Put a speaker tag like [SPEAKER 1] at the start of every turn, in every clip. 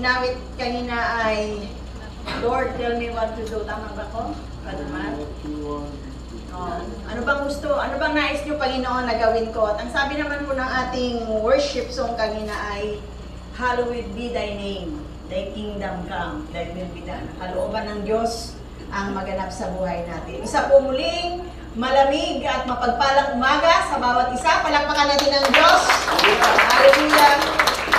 [SPEAKER 1] ginawit kanina ay, Lord, tell me what to do. Tama ba ko? Kalumar? Ano bang gusto? Ano bang nais niyo, Panginoon, na gawin ko? At ang sabi naman po ng ating worship song kanina ay, Hallowed be thy name, thy kingdom come, thy will be done. Kalooban ng Diyos ang maganap sa buhay natin. Isa po muling malamig at mapagpalang umaga sa bawat isa. Palakpakan natin ang Diyos. Hallelujah.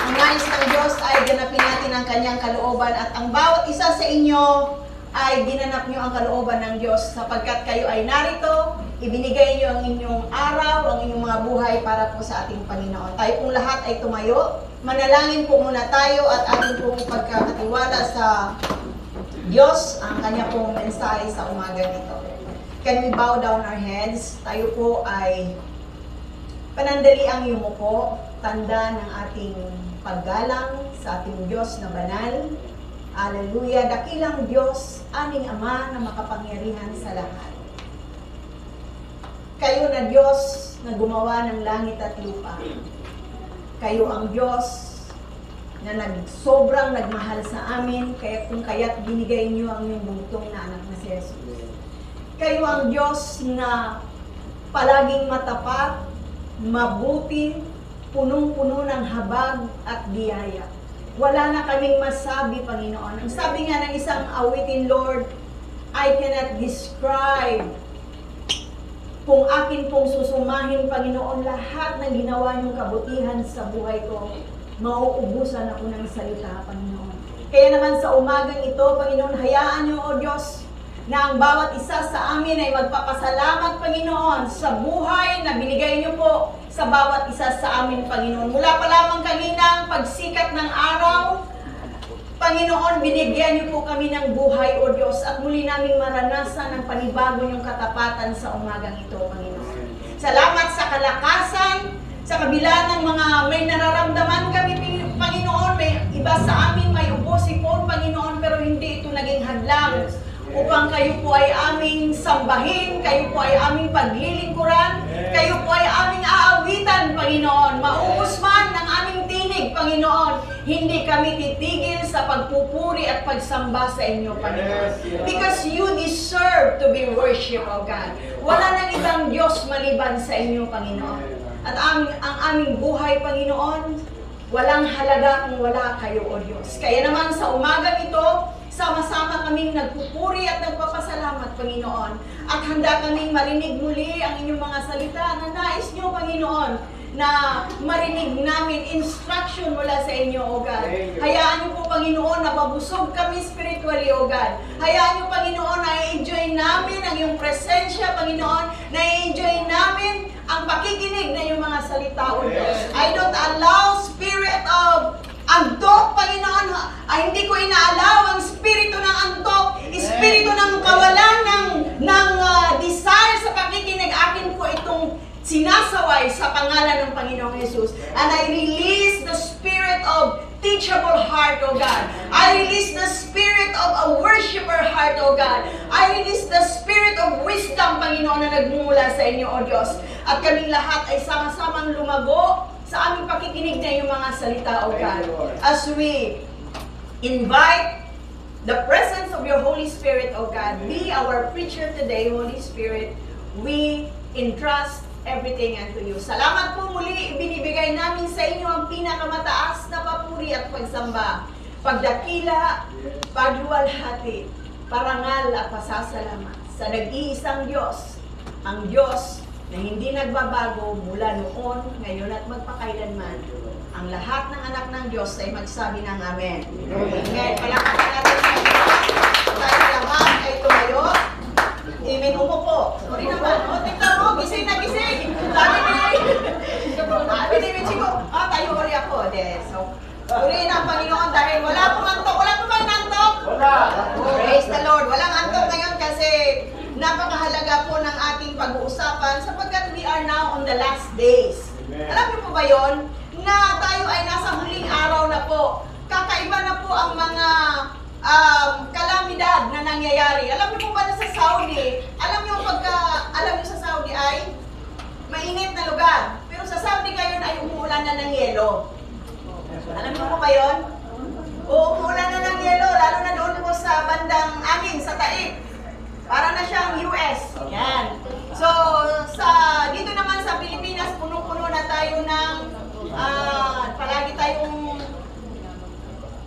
[SPEAKER 1] Ang nais ng Diyos ay ganapin natin ang kanyang kalooban at ang bawat isa sa inyo ay ginanap nyo ang kalooban ng Diyos sapagkat kayo ay narito, ibinigay nyo ang inyong araw, ang inyong mga buhay para po sa ating Panginoon. Tayo pong lahat ay tumayo. Manalangin po muna tayo at ating pong pagkakatiwala sa Diyos ang kanya pong mensahe sa umaga nito. Can we bow down our heads? Tayo po ay panandali ang yumuko, tanda ng ating paggalang sa ating Diyos na banal. Hallelujah! Dakilang Diyos, aming Ama na makapangyarihan sa lahat. Kayo na Diyos na gumawa ng langit at lupa. Kayo ang Diyos na sobrang nagmahal sa amin, kaya kung kaya't binigay niyo ang inyong bugtong na anak na si Jesus. Kayo ang Diyos na palaging matapat, mabuti, punong-puno ng habag at biyaya. Wala na kaming masabi, Panginoon. Ang sabi nga ng isang awitin, Lord, I cannot describe. Kung akin pong susumahin, Panginoon, lahat ng ginawa niyong kabutihan sa buhay ko, mauubusan ako ng salita, Panginoon. Kaya naman sa umagang ito, Panginoon, hayaan niyo, O Diyos, na ang bawat isa sa amin ay magpapasalamat, Panginoon, sa buhay na binigay niyo po sa bawat isa sa amin, Panginoon. Mula pa lamang kaninang pagsikat ng araw, Panginoon, binigyan niyo po kami ng buhay, O Diyos, at muli naming maranasan ang panibago niyong katapatan sa umagang ito, Panginoon. Salamat sa kalakasan, sa kabila ng mga may nararamdaman kami, Panginoon, may iba sa amin, may ubo, sipon, Panginoon, pero hindi ito naging hadlang upang kayo po ay aming sambahin, kayo po ay aming paglilingkuran, kayo po ay aming aawitan, Panginoon. Mauus man ng aming tinig, Panginoon, hindi kami titigil sa pagpupuri at pagsamba sa inyo, Panginoon. Because you deserve to be worshipped, O God. Wala nang ibang Diyos maliban sa inyo, Panginoon. At ang aming buhay, Panginoon, walang halaga kung wala kayo, O Diyos. Kaya naman sa umagang ito, sama-sama kaming nagpupuri at nagpapasalamat, Panginoon. At handa kaming marinig muli ang inyong mga salita na nais nyo, Panginoon, na marinig namin instruction mula sa inyo, O God. Hayaan niyo po, Panginoon, na mabusog kami spiritually, O God. Hayaan niyo, Panginoon, na i-enjoy namin ang iyong presensya, Panginoon, na i-enjoy namin ang pakikinig na iyong mga salita, O Diyos. I don't allow spirit of antok, Panginoon. Hindi ko inaalaw ang spirito ng antok, spirito ng kawalan ng desire sa pakikinig. Akin po itong sinasaway sa pangalan ng Panginoong Jesus. And I release the spirit of teachable heart, O God. I release the spirit of a worshiper heart, O God. I release the spirit of wisdom, Panginoon, na nagmumula sa inyo, O Diyos. At kaming lahat ay sama-samang lumago sa aming pakikinig na yung mga salita, O God. As we invite the presence of your Holy Spirit, O God, be our preacher today, Holy Spirit. We entrust everything unto you. Salamat po muli, binibigay namin sa inyo ang pinakamataas na papuri at pagsamba, pagdakila, pagluwalhati, parangal at pasasalamat sa nag-iisang Diyos, ang Diyos na hindi nagbabago mula noon, ngayon at magpakailanman. Ang lahat ng anak ng Diyos ay magsabi ng Amen. Amen. Palakpakan natin sa Diyos. Tayo lahat ay tumayo. Amen. Umupo. Sorry naman. O, tingnan mo. Gising na gising. Sabi ni Michiko, tayo uli ako. So, purihin ang Panginoon dahil wala pong antok. Wala po bang antok? Wala. Praise the Lord. Walang antok ngayon kasi napakahalaga po ng ating pag-uusapan sapagkat we are now on the last days. Alam niyo po ba yon? Na tayo ay nasa huling araw na po. Kakaiba na po ang mga kalamidad na nangyayari. Alam niyo po ba na sa Saudi, alam niyo sa Saudi ay mainit na lugar. Pero sa Saudi ngayon ay umuulan na ng yelo. Alam niyo po ba yun? Umuulan na ng yelo, lalo na doon po sa bandang amin, sa Taib. Para na siyang US. Yan. So, dito naman sa Pilipinas, punong-puno na tayo ng palagi tayong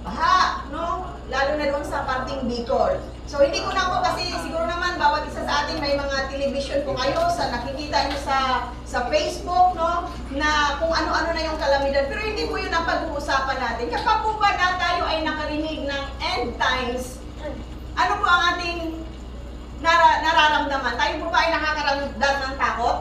[SPEAKER 1] baha, no? Lalo na doon sa parting Bicol. So, hindi ko na po kasi siguro naman bawat isa sa atin may mga television po kayo sa nakikita nyo sa Facebook, no? Na kung ano-ano na yung kalamidad. Pero hindi po yun ang pag-uusapan natin. Kapag po ba na tayo ay nakarinig ng end times, ano po ang ating nararamdaman? Tayo po ba ay nakakaramdam ng takot?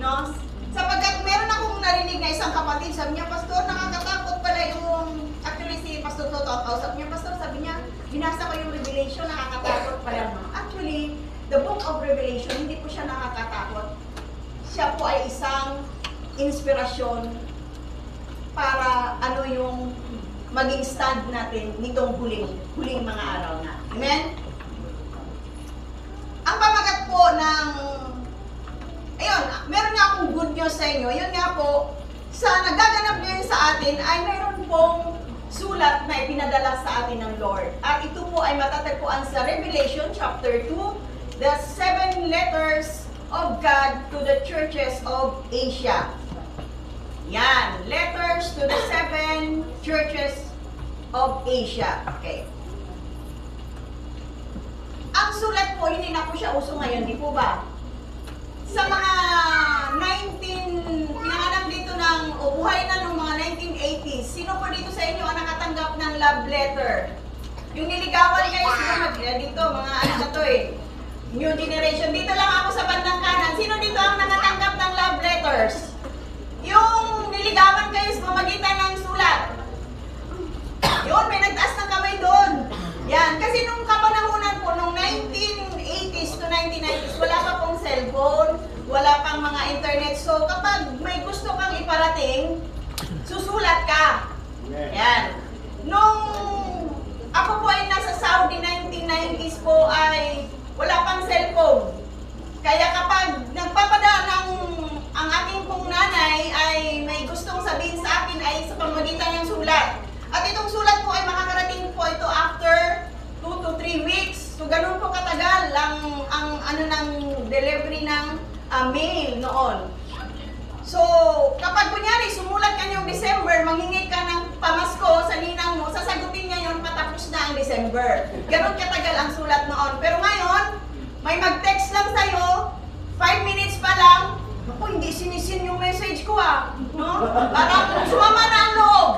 [SPEAKER 1] No? Sapagkat meron akong narinig na isang kapatid, sabi niya, Pastor, nakakatakot pala yung, actually si Pastor Toto ang kausap niya, Pastor, sabi niya, binasa ko yung Revelation, nakakatakot pala. Actually, the book of Revelation, hindi po siya nakakatakot. Siya po ay isang inspirasyon para ano yung maging stand natin nitong huling mga araw na. Amen? Ang pamagat po ng, ayun, meron nga akong good news sa inyo. Yun nga po, sa nagaganap ngayon sa atin ay mayroon pong sulat na ipinadala sa atin ng Lord. At ito po ay matatagpuan sa Revelation chapter 2, the 7 letters of God to the churches of Asia. Yan, letters to the 7 churches of Asia. Okay. Ang sulat po, hindi na po siya uso ngayon, di po ba? Sa mga pinanganak dito ng, o buhay na ng mga 1980s, sino po dito sa inyo ang nakatanggap ng love letter? Yung niligawan kayo, dito, mga ano na to eh, new generation. Dito lang ako sa bandang kanan. Sino dito ang nakatanggap ng love letters? Yung niligawan kayo sa pamagitan ng sulat. Yun, may nagtaas ng kamay doon. Yan, kasi nung kapanahunan po, nung 1980s to 1990s, wala pa pong cellphone, wala pang mga internet. So, kapag may gusto kang iparating, susulat ka. Yan. Nung ako po ay nasa Saudi 1990s po ay wala pang cellphone. Kaya kapag nagpapadaan ang aking pong nanay ay may gustong sabihin sa akin ay sa pamamagitan ng sulat. At itong sulat po ay makakarating po ito after 2 to 3 weeks. So, ganun po katagal ang ano ng delivery ng mail noon. So, kapag kunyari, sumulat ka niyong December, manghingi ka ng pamasko sa ninang mo, sasagutin niya yun, patapos na ang December. Ganun katagal ang sulat noon. Pero ngayon, may mag-text lang sa'yo, 5 minutes pa lang, ako, hindi sinisin yung message ko no? Parang sumama na ang loob.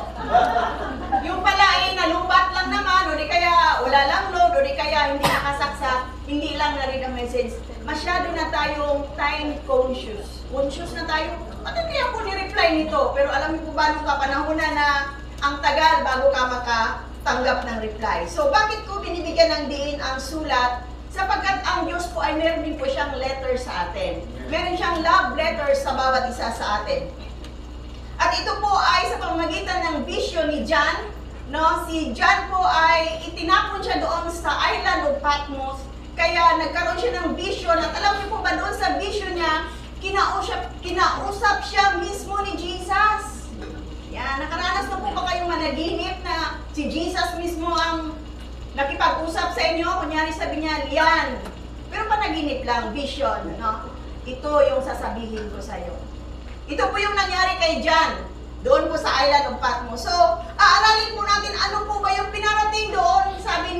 [SPEAKER 1] Yung pala ay nalubat lang naman, o di kaya wala lang load, o di kaya hindi nakasaksak, hindi lang na rin ang message. Masyado na tayong time conscious. Conscious na tayo. At hindi ako ni-reply nito, pero alam niyo po ba nung kapanahonan na ang tagal bago ka makatanggap ng reply. So bakit ko binibigyan ng diin ang sulat? Sapagkat ang Diyos po ay meron din po siyang letter sa atin. Meron siyang love letter sa bawat isa sa atin. At ito po ay sa pamamagitan ng vision ni John. No? Si John po ay itinapon siya doon sa island of Patmos. Kaya nagkaroon siya ng vision. At alam niyo po ba doon sa vision niya, kinausap siya mismo ni Jesus. Yan, nakaranas na po ba kayong managinip na si Jesus mismo ang nakipag-usap sa inyo? Kunyari sabi niya, Lian. Pero panaginip lang, vision. No? Ito yung sasabihin ko sa iyo. Ito po yung nangyari kay John, doon po sa island of Patmos. So, aaralin po natin ano po ba yung pinarating doon. Sabi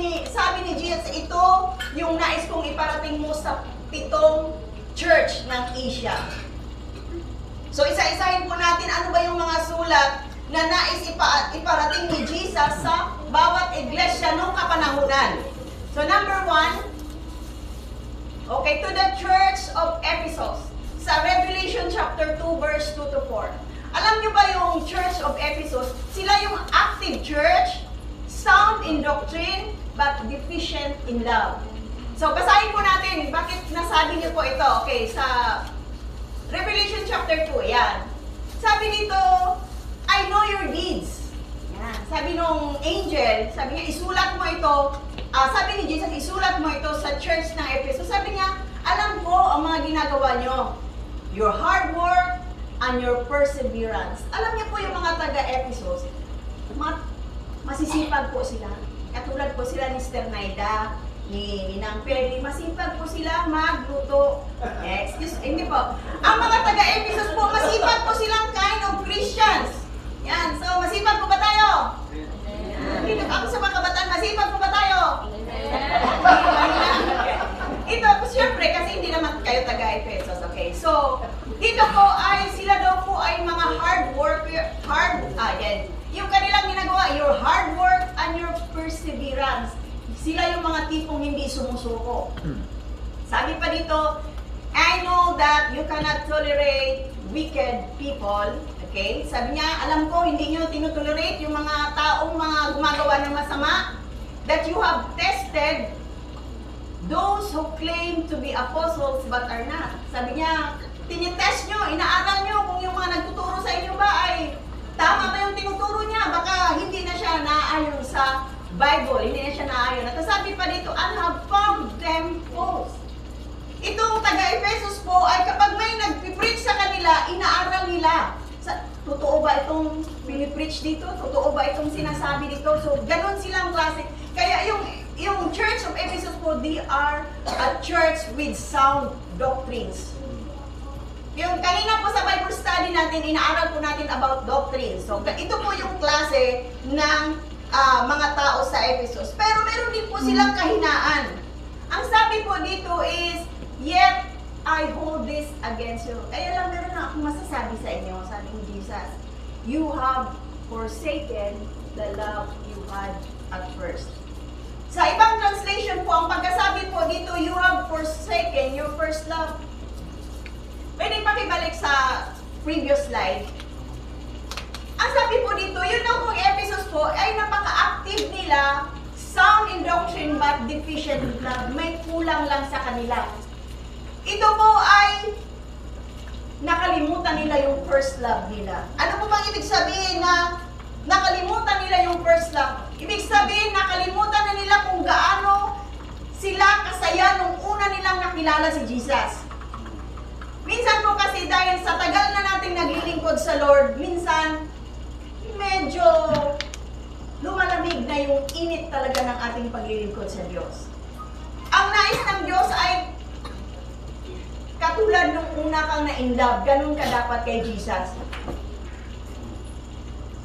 [SPEAKER 1] ni Jesus, ito yung nais kong iparating mo sa 7 church ng Asia. So, isa-isahin po natin ano ba yung mga sulat na nais iparating ni Jesus sa bawat iglesia nung kapanahunan. So, number 1, okay, to the church of Ephesus. Sa Revelation chapter 2, verse 2 to 4. Alam nyo ba yung Church of Ephesus? Sila yung active church, sound in doctrine, but deficient in love. So, basahin po natin. Bakit nasabi niyo po ito? Okay, sa Revelation chapter 2, yan. Sabi dito, I know your deeds. Yan. Sabi nung angel, sabi niya, isulat mo ito. Sabi ni Jesus, isulat mo ito sa church ng Ephesus. Sabi niya, alam ko ang mga ginagawa nyo. Your hard work and your perseverance. Alam niyo po yung mga taga-Ephesus, masisipag po sila. Katulad po sila ni Sister Naida, ni Ninang Perry, masipag po sila magluto. Hindi po. Ang mga taga-Ephesus po, masipag po silang kind of Christians. Yan, so masipag po ba tayo? Dito ako sa mga kabataan, masipag po ba tayo? Ito, siyempre, kasi hindi naman kayo taga-Ephesus, okay? So, dito po ay, sila daw po ay mga hard worker, yung kanilang ginagawa, your hard work and your perseverance. Sila yung mga tipong hindi sumusuko. Sabi pa dito, I know that you cannot tolerate wicked people. Okay? Sabi niya, alam ko, hindi nyo tinutolerate yung mga taong mga gumagawa ng masama. That you have tested those who claim to be apostles but are not. Sabi niya, tinitest nyo, inaaral nyo kung yung mga nagtuturo sa inyo ba ay tama ba yung tinuturo niya. Baka hindi na siya naayon sa Bible, hindi na siya naayon. At sabi pa dito, and have found them false. Itong taga-Ephesus po ay kapag may nag-preach sa kanila, inaaral nila. Totoo ba itong pinipreach dito? Totoo ba itong sinasabi dito? So, ganun silang klase. Kaya yung Church of Ephesus po, they are a church with sound doctrines. Yung kanina po sa Bible study natin, inaaral po natin about doctrines. So, ito po yung klase ng mga tao sa Ephesus. Pero meron din po silang kahinaan. Ang sabi po dito is, yet I hold this against you. Kaya lang meron na akong masasabi sa inyo, sabi ni Jesus. You have forsaken the love you had at first. Sa ibang translation po, ang pagkasabi po dito, you have forsaken your first love. Pwede pakibalik sa previous slide. Ang sabi po dito, yun ang mga Ephesus po, ay napaka-active nila, sound in doctrine but deficient in love. May kulang lang sa kanila. Ito po ay nakalimutan nila yung first love nila. Ano po bang ibig sabihin na nakalimutan nila yung first love? Ibig sabihin, nakalimutan na nila kung gaano sila kasaya nung una nilang nakilala si Jesus. Minsan po kasi dahil sa tagal na nating naglilingkod sa Lord, minsan medyo lumalamig na yung init talaga ng ating paglilingkod sa Diyos. Ang nais ng Diyos ay katulad nung una kang na-in-love, ganun ka dapat kay Jesus.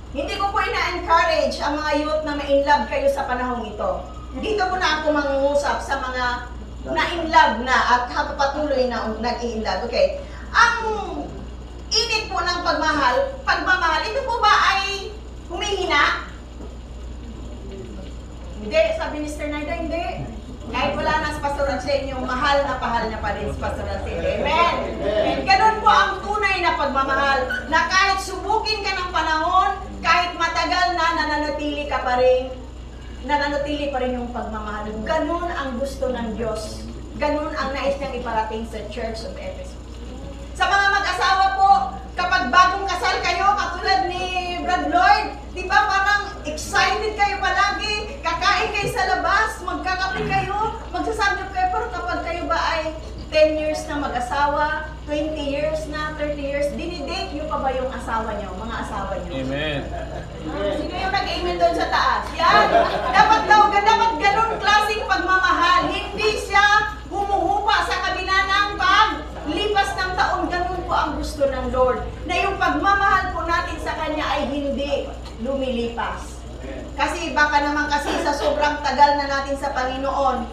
[SPEAKER 1] Hindi ko po ina-encourage ang mga youth na ma-in-love kayo sa panahong ito. Dito po na ako mangungusap sa mga na-in-love na at patuloy na nag-i-in-love. Okay. Ang init po ng pagmamahal, ito po ba ay humihina? Hindi, sabi ni Mr. Naida, hindi. Kahit wala na sa pastoral sa inyo, mahal na pa rin sa pastoral sa inyo. Amen? And ganun po ang tunay na pagmamahal, na kahit subukin ka ng panahon, kahit matagal na, nananatili pa rin yung pagmamahal. Ganun ang gusto ng Diyos. Ganun ang nais niyang iparating sa Church of Ephesus. Sa mga mag-asawa po, kapag bagong kasal kayo, katulad ni Brad Lloyd, di ba parang excited kayo palagi, kakain kayo sa labas, magkakape kayo, magsasamyap kayo, pero kapag kayo ba ay 10 years na mag-asawa, 20 years na, 30 years, dinidate nyo pa ba yung asawa nyo, mga asawa nyo?
[SPEAKER 2] Amen.
[SPEAKER 1] Sino yung nag-amen doon sa taas? Yan! Dapat ganun klaseng pagmamahal. Hindi siya humuhupa sa kabila ng paglipas ng taon. Ganun po ang gusto ng Lord. Na yung pagmamahal po natin sa Kanya ay hindi lumilipas. Kasi baka naman kasi sa sobrang tagal na natin sa Panginoon,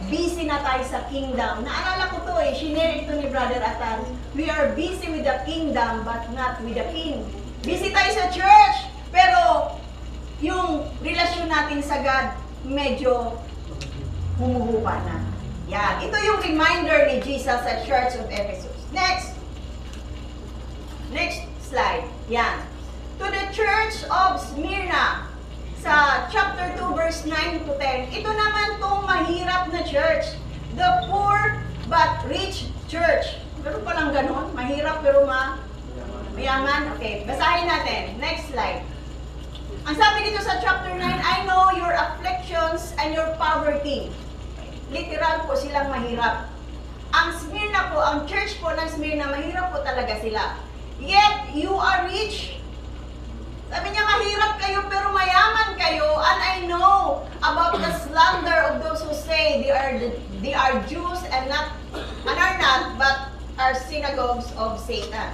[SPEAKER 1] busy na tayo sa kingdom. Naalala ko to shinare ito ni Brother Atan. We are busy with the kingdom but not with the king. Busy tayo sa church, pero yung relasyon natin sa God, medyo humuhupa na. Yan. Ito yung reminder ni Jesus sa Church of Ephesus. Next. Next slide. Yan. To the Church of Smyrna, sa chapter 2, verse 9 to 10. Ito naman tong mahirap na church. The poor but rich church. Pero palang ganun. Mahirap pero mayaman. Okay, basahin natin. Next slide. Ang sabi dito sa chapter 9, I know your afflictions and your poverty. Literal po silang mahirap. Ang Smyrna po, ang church po ng Smyrna, mahirap po talaga sila. Yet, you are rich. Sabi niya, mahirap kayo pero mayaman kayo say they are Jews and are not, but are synagogues of Satan.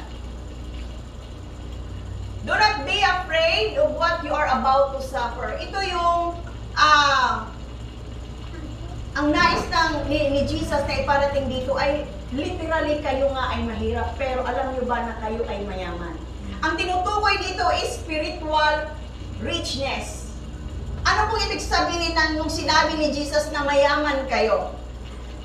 [SPEAKER 1] Do not be afraid of what you are about to suffer. Ito yung ang nais ni Jesus na iparating dito ay literally kayo nga ay mahirap, pero alam nyo ba na kayo ay mayaman? Ang tinutukoy dito is spiritual richness. Ano pong ibig sabihin nung sinabi ni Jesus na mayaman kayo?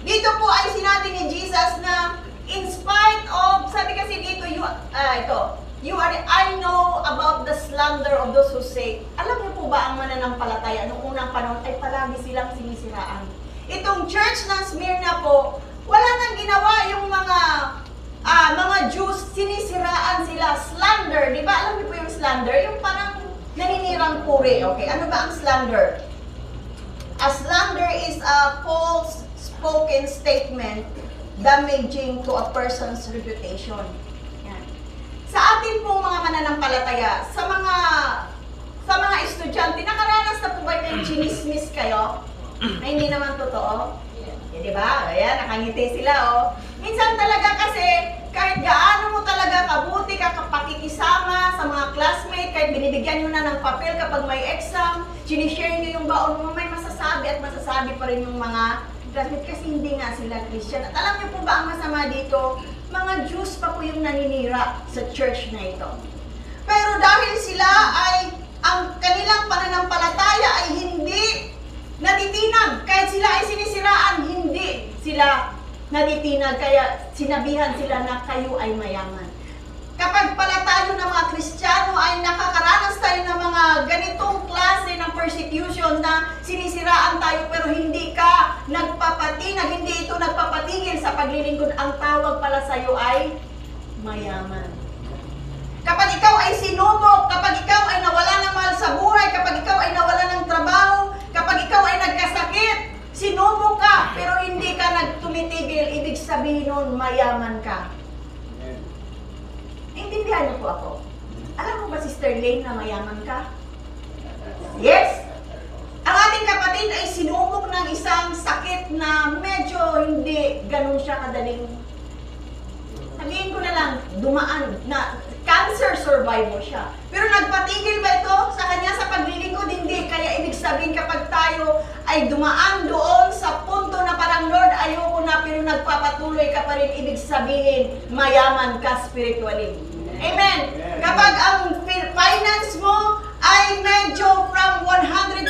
[SPEAKER 1] Dito po ay sinabi ni Jesus na in spite of, sabi kasi dito, I know about the slander of those who say, alam niyo po ba ang mananampalataya noong unang panahon ay palagi silang sinisiraan? Itong church ng Smyrna po, wala nang ginawa yung mga Jews, sinisiraan sila, slander, di ba? Alam niyo po yung slander? Yung parang naninirang puri. Okay, ano ba ang slander? A slander is a false spoken statement damaging to a person's reputation. Yan. Sa atin po mga mananampalataya, sa mga estudyante, nakaranas na po ba yung chinismis kayo? Na hindi naman totoo? Yeah, di ba? Ayan, nakangiti sila, oh. Minsan talaga kasi, kahit gaano mo talaga kabuti ka pakikisama sa mga classmate, kahit binibigyan nyo na ng papel kapag may exam, sinishare nyo yung baon mo, may masasabi at masasabi pa rin yung mga classmate kasi hindi nga sila Christian. At alam niyo po ba ang masama dito? Mga Jews pa po yung naninira sa church na ito. Pero dahil sila ay, ang kanilang pananampalataya ay hindi natitinag. Kahit sila ay sinisiraan, hindi sila natitinag. Kaya sinabihan sila na kayo ay mayaman. Kapag pala tayo ng mga Kristiyano ay nakakaranas tayo ng mga ganitong klase ng persecution na sinisiraan tayo pero hindi ka nagpapatinag, hindi ito nagpapatigil sa paglilingkod, ang tawag pala sa iyo ay mayaman. Kapag ikaw ay sinubok, kapag ikaw ay nawala ng mahal sa buhay, kapag ikaw ay nawala ng trabaho, kapag ikaw ay nagkasakit, sinubok ka pero hindi ka nagtumitigil, ibig sabihin nun mayaman ka. Intindihan niyo po ako. Alam mo ba, Sister Lane, na mayaman ka? Yes? Ang ating kapatid ay sinubok ng isang sakit na medyo hindi ganun siya kadaling. Sabihin ko na lang, dumaan na cancer survivor siya. Pero nagpatigil ba ito sa kanya sa paglilingkod? Hindi. Kaya ibig sabihin kapag tayo ay dumaan doon sa punto na parang Lord, ayoko na, pero nagpapatuloy ka pa rin, ibig sabihin, mayaman ka spiritually. Amen. Kapag ang finance mo ay medyo from 100,000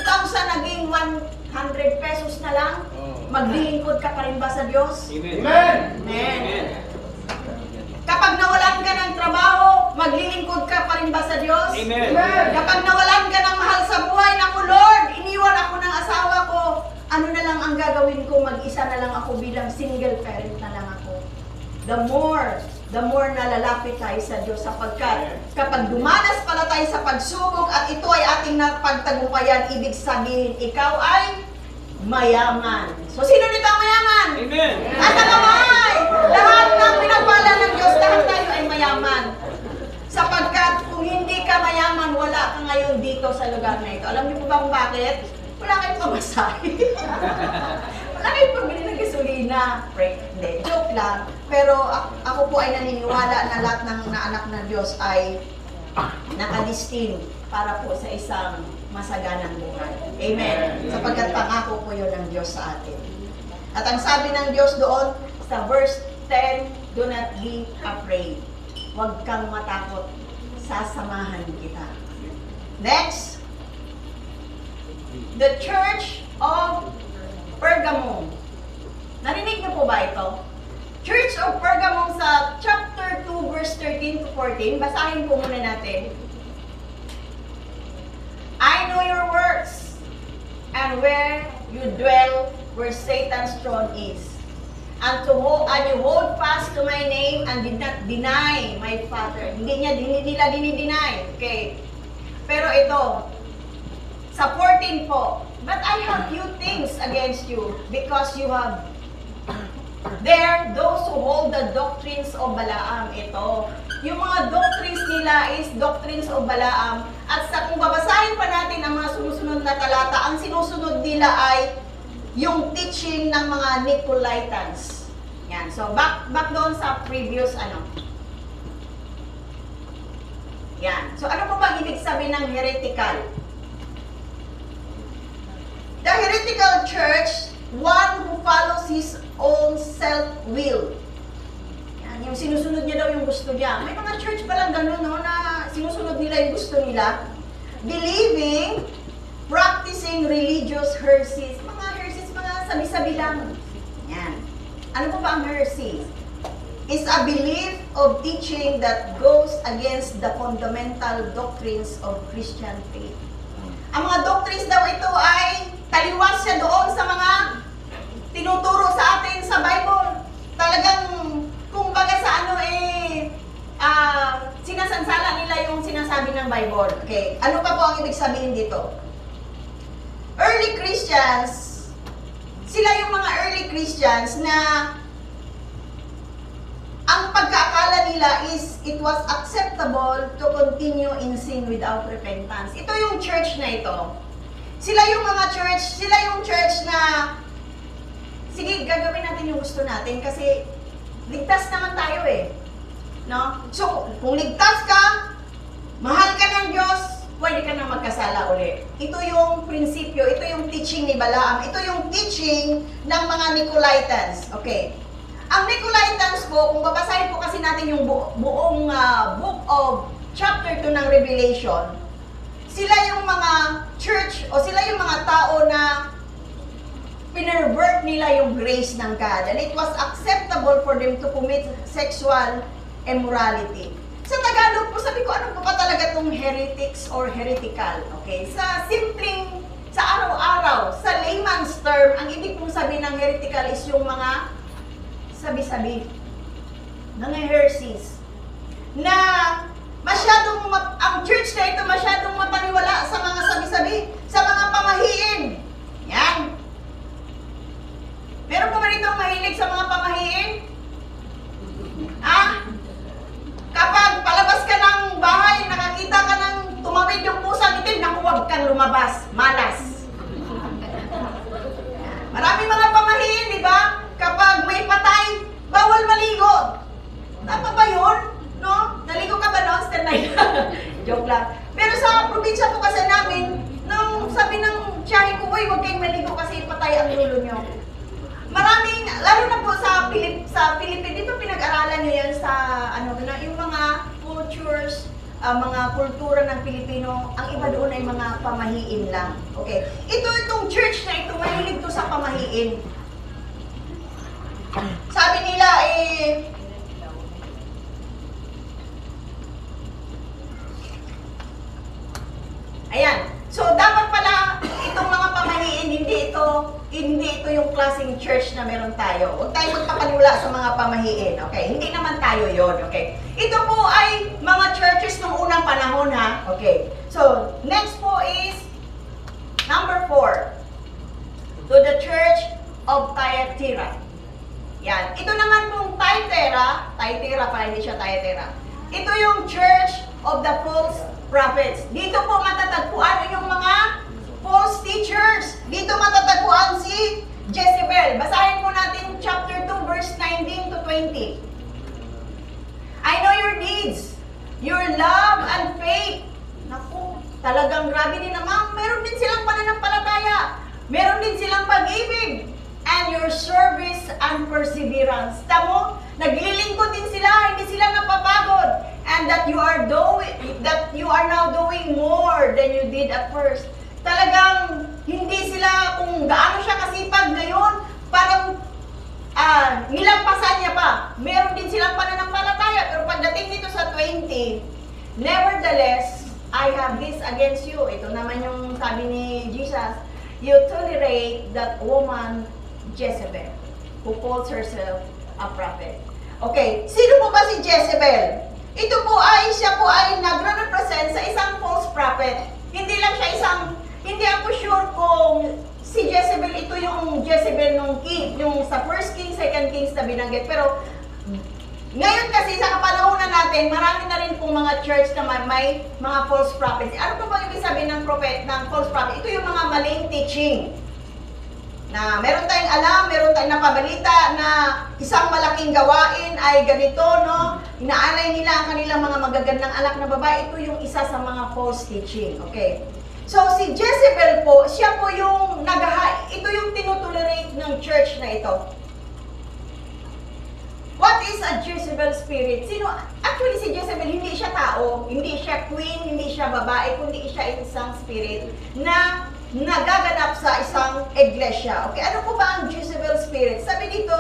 [SPEAKER 1] naging 100 pesos na lang, maglilingkod ka pa rin ba sa Diyos?
[SPEAKER 2] Amen.
[SPEAKER 1] Amen. Kapag nawalan ka ng trabaho, maglilingkod ka pa rin ba sa Diyos?
[SPEAKER 2] Amen.
[SPEAKER 1] Kapag nawalan ka ng mahal sa buhay, naku Lord, iniwan ako ng asawa ko, ano na lang ang gagawin ko, mag-isa na lang ako bilang single parent na lang ako. The more na lalapit tayo sa Diyos sapagkat kapag dumanas pala tayo sa pagsubok at ito ay ating napagtagumpayan, ibig sabihin, ikaw ay mayaman. So, sino nito ang mayaman?
[SPEAKER 2] Amen.
[SPEAKER 1] At ang kamay! Lahat ng pinagpala ng Diyos, lahat tayo ay mayaman. Sapagkat kung hindi ka mayaman, wala ka ngayon dito sa lugar na ito. Alam niyo po ba kung bakit? Wala kayong pamasahe. Wala kayong pabili ng gasolina. Hindi, joke lang. Pero ako po ay naniniwala na lahat ng naanak ng Diyos ay nakadestin para po sa isang masaganang buhay. Amen. Sapagkat pangako po yun ng Diyos sa atin. At ang sabi ng Diyos doon sa verse 10, do not be afraid. Huwag kang matakot. Sasamahan kita. Next, the Church of Pergamum. Narinig niyo po ba ito? Church of Pergamum sa chapter 2, verse 13 to 14. Basahin po muna natin. I know your works, and where you dwell, where Satan's throne is. And you hold fast to my name and did not deny my Father. Hindi nila dinideny. Okay. Pero ito, sa 14 po, but I have few things against you, because you have there those who hold the doctrines of Balaam. Ito, yung mga doctrines nila is doctrines of Balaam. At kung babasahin pa natin ang mga sumusunod na talata, ang sinusunod nila ay yung teaching ng mga Nicolaitans. Yan. So, back doon sa previous, Yan. So, ano po ba ibig sabihin ng heretical? The heretical church, one who follows his own self-will. Yan. Yung sinusunod niya daw yung gusto niya. May mga church palang gano'n, no, na sinusunod nila yung gusto nila. Believing, practicing religious heresies. Mga heresies, mga sabi-sabi lang. Yan. Ano po ba ang heresies? Is a belief of teaching that goes against the fundamental doctrines of Christian faith. Ang mga doctrines daw ito ay taliwas siya doon sa mga tinuturo sa atin sa Bible. Talagang, kumbaga sa sinasansala nila yung sinasabi ng Bible. Okay, ano pa po ang ibig sabihin dito? Early Christians, sila yung mga early Christians na ang pagkakala nila is it was acceptable to continue in sin without repentance. Ito yung church na ito. Sila yung church na sige, gagawin natin yung gusto natin kasi ligtas naman tayo eh. No? So, kung ligtas ka, mahal ka ng Diyos, pwede ka nang magkasala ulit. Ito yung prinsipyo, ito yung teaching ni Balaam, ito yung teaching ng mga Nicolaitans. Okay. Ang Nicolaitans po, kung babasahin po kasi natin yung buong book of chapter 2 ng Revelation, sila yung mga church o sila yung mga tao na pinervert nila yung grace ng God. And it was acceptable for them to commit sexual immorality. Sa Tagalog po, sabi ko, ano po ba talaga itong heretics or heretical? Okay? Sa simpleng, sa araw-araw, sa layman's term, ang ibig pong sabihin ng heretical is yung mga sabi-sabi, mga heresies, na masyadong, ang church na ito masyadong mapaniwala sa mga sabi-sabi, sa mga pamahiin. Yan. Meron po ba rito mahilig sa mga pamahiin? Kapag palabas ka ng bahay, nakakita ka ng tumawid yung pusang itim, naku, huwag kang lumabas, malas. Marami mga pamahiin, di ba? Kapag may patay, bawal maligo. Tama ba yun? No? Naligo ka ba noon? Stand by. Joke lang. Pero sa probinsya po kasi namin, nung sabi ng tiyahin ko, huwag kayong maligo kasi patay ang lulo nyo. Maraming, lalo na po sa Philippines, di ba pinag-aralan nyo yan sa, yung mga cultures, mga kultura ng Pilipino, ang iba doon ay mga pamahiin lang. Okay. Itong church na ito, mahilig to sa pamahiin. Sabi nila ayan. So dapat pala itong mga pamahiin, hindi ito yung klaseng church na meron tayo. Huwag tayo magpapaniwala sa mga pamahiin. Okay? Hindi naman tayo yon. Okay? Ito po ay mga churches ng unang panahon, ha? Okay. So, next po is number 4. To the Church of Thyatira. Yan. Ito naman pong Thyatira pala, hindi siya Thyatira. Ito yung Church of the False Prophets. Dito po matatagpuan yung mga false teachers. Dito matatagpuan si Jezebel. Basahin po natin chapter 2, verse 19 to 20. I know your deeds, your love and faith. Naku, talagang grabe din naman. Meron din silang pananampalataya. Meron din silang pag-ibig. And your service and perseverance. Tamo, naglilingkod din sila, hindi sila napapagod. And that you are now doing more than you did at first. Talagang hindi sila, kung gaano siya kasipag ngayon, parang nilampasan niya pa. Meron din silang pananampalataya. Pero pagdating dito sa 20, nevertheless, I have this against you. Ito naman yung sabi ni Jesus. You tolerate that woman Jezebel, who calls herself a prophet. Okay, sino po ba si Jezebel? Siya po ay nagre-represent sa isang false prophet. Hindi lang siya hindi ako sure kung si Jezebel, ito yung Jezebel nung king, yung sa 1 Kings, 2 Kings na binanggit. Pero, ngayon kasi sa kapanahonan natin, marami na rin pong mga church na may mga false prophets. Ano po ba ibig sabihin ng false prophet? Ito yung mga maling teaching. Na meron tayong alam, meron tayong napabalita na isang malaking gawain ay ganito, no? Inaalay nila ang kanilang mga magagandang anak na babae. Ito yung isa sa mga false teaching. Okay. So, si Jezebel po, siya po yung ito yung tinutolerate ng church na ito. What is a Jezebel spirit? Actually, si Jezebel, hindi siya tao, hindi siya queen, hindi siya babae, kundi siya isang spirit na nagaganap sa isang iglesia. Okay, ano po ba ang Jezebel spirit? Sabi dito,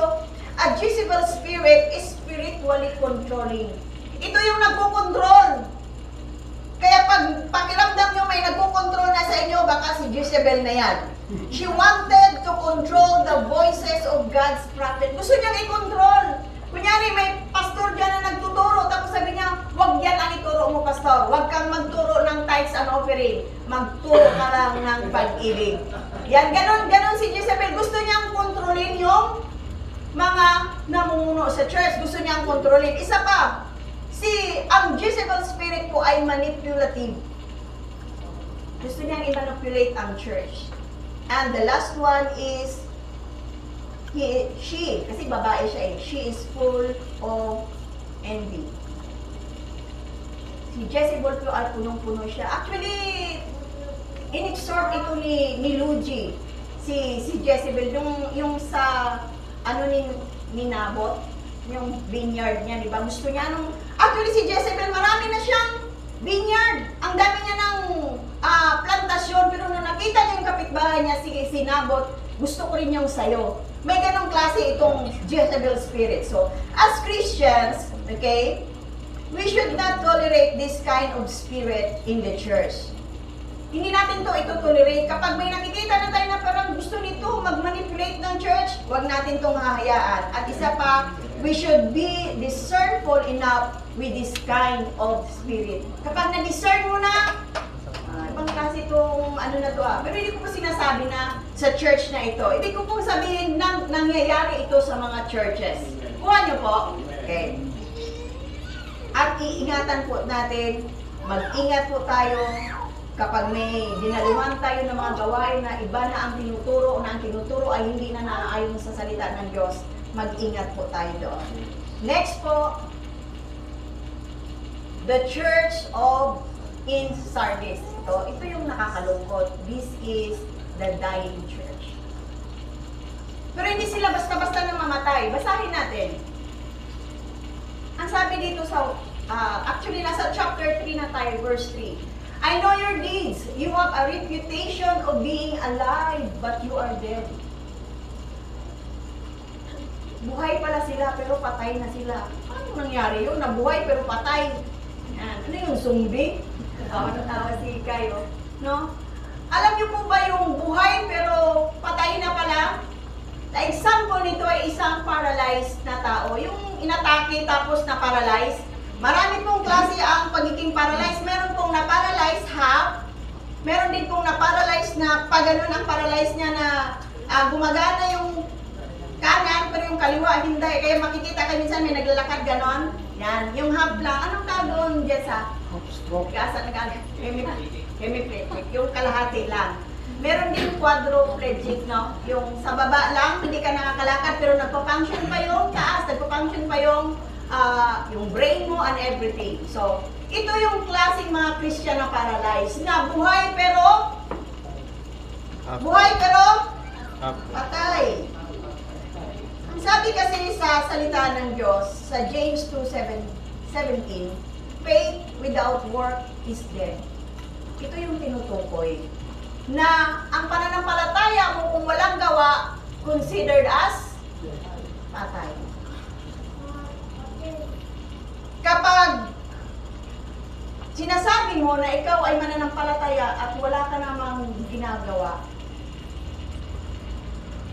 [SPEAKER 1] a Jezebel spirit is spiritually controlling. Ito yung nagko-control. Kaya pag pakiramdam nyo may nagko-control na sa inyo, baka si Jezebel na yan. She wanted to control the voices of God's prophet. Gusto niyang i-control. Kunyari, may pastor dyan na nagtuturo, tapos sabi niya, huwag yan ang ituro mo, pastor. Huwag kang magturo ng tithes and offering. Magturo ka lang ng pag-ibig. Yan, ganon si Jezebel. Gusto niyang kontrolin yung mga namumuno sa church. Gusto niyang kontrolin. Isa pa, ang Jezebel spirit po ay manipulative. Gusto niyang i-manipulate ang church. And the last one is, she, kasi babae siya she is full of envy. Si Jezebel po ay punong-puno siya. Actually, in-exhort ito ni Luigi, si Jezebel, yung sa, ni Nabot, yung vineyard niya, di ba? Gusto niya actually si Jezebel, marami na siyang vineyard. Ang dami niya ng plantasyon, pero nung nakita niya yung kapitbahay niya, si Nabot, gusto ko rin yung sayo. May ganong klase itong Jezebel spirit. So, as Christians, okay, we should not tolerate this kind of spirit in the church. Hindi natin ito tolerate. Kapag may nakikita na tayo na parang gusto nito mag-manipulate ng church, huwag natin itong hahayaan. At isa pa, we should be discernful enough with this kind of spirit. Kapag na-discern mo na, ibang klase itong na to Pero hindi ko pa sinasabi na sa church na ito. Ibig ko pong sabihin nangyayari ito sa mga churches. Kuha niyo po. Okay. At iingatan po natin, mag-ingat po tayo kapag may dinaluhan tayo ng mga gawain na iba na ang tinuturo ay hindi na naaayon sa salita ng Diyos. Mag-ingat po tayo doon. Next po, the church of in Sardis. Ito yung nakakalungkot. This is the dying church. Pero hindi sila basta-basta namamatay. Basahin natin. Ang sabi dito sa, actually nasa chapter 3 na tayo, verse 3. I know your deeds. You have a reputation of being alive, but you are dead. Buhay pala sila, pero patay na sila. Paano nangyari yun? Nabuhay, pero patay. Yan. Ano yung zombie? Tawa si Kayo. No? Alam niyo po ba yung buhay, pero patay na pala? The example nito ay isang paralyzed na tao. Yung inatake tapos na paralyzed. Marami pong klase ang pagiging paralyzed. Meron pong na-paralyzed half. Meron din pong na-paralyzed na pag ganun ang paralyzed niya na gumagana yung kanan, pero yung kaliwa hindi. Kaya makikita ka minsan may naglalakad ganon. Yan. Yung half lang. Anong tawag doon, Jessa?
[SPEAKER 2] Stroke.
[SPEAKER 1] Hemiplegic. Yung kalahati lang. Meron din quadriplegic, no? Yung sa baba lang, hindi ka nakakalakad, pero nagpa-function pa yung taas, nagpa-function pa yung brain mo and everything. So, ito yung klaseng mga Christian na paralyzed, na buhay pero patay. Ang sabi kasi sa salita ng Diyos, sa James 2:17, faith without work is dead. Ito yung tinutukoy. Na ang pananampalataya mo kung walang gawa, considered as patay. Kapag sinasabi mo na ikaw ay mananampalataya at wala ka namang ginagawa,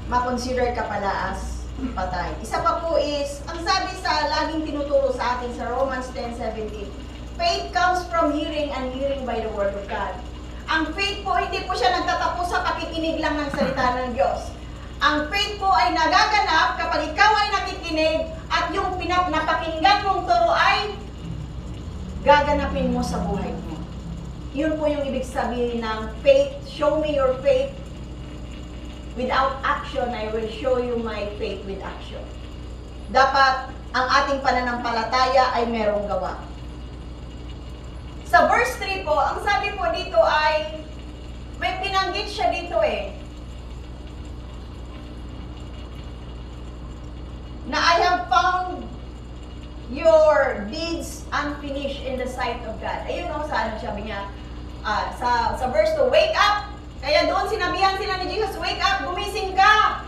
[SPEAKER 1] makonsider ka pala as patay. Isa pa po is, ang sabi sa laging tinuturo sa atin sa Romans 10:17, faith comes from hearing and hearing by the word of God. Ang faith po, hindi po siya nagtatapos sa pakikinig lang ng salita ng Diyos. Ang faith po ay nagaganap kapag ikaw ay nakikinig at yung napakinggan mong turo ay gaganapin mo sa buhay mo. Yun po yung ibig sabihin ng faith. Show me your faith without action, I will show you my faith with action. Dapat ang ating pananampalataya ay merong gawa. Sa verse 3 po, ang sabi po dito ay, may pinanggit siya dito na I have found your deeds unfinished in the sight of God. Ayun o, sabi niya, sa verse 2, wake up! Kaya doon sinabihan sila ni Jesus, wake up, gumising ka!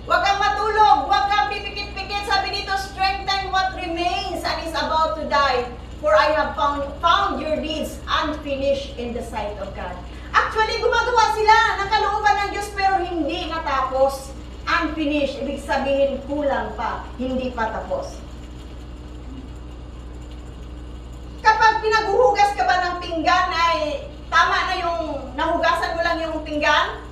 [SPEAKER 1] Huwag kang matulog, huwag kang pipikit-pikit. Sabi dito, strengthen what remains and is about to die. For I have found your deeds unfinished in the sight of God. Actually, gumagawa sila ng kalooban ng Diyos pero hindi natapos. Unfinished, ibig sabihin kulang pa, hindi pa tapos. Kapag pinaghuhugas ka ba ng pinggan ay tama na yung nahugasan mo lang yung pinggan?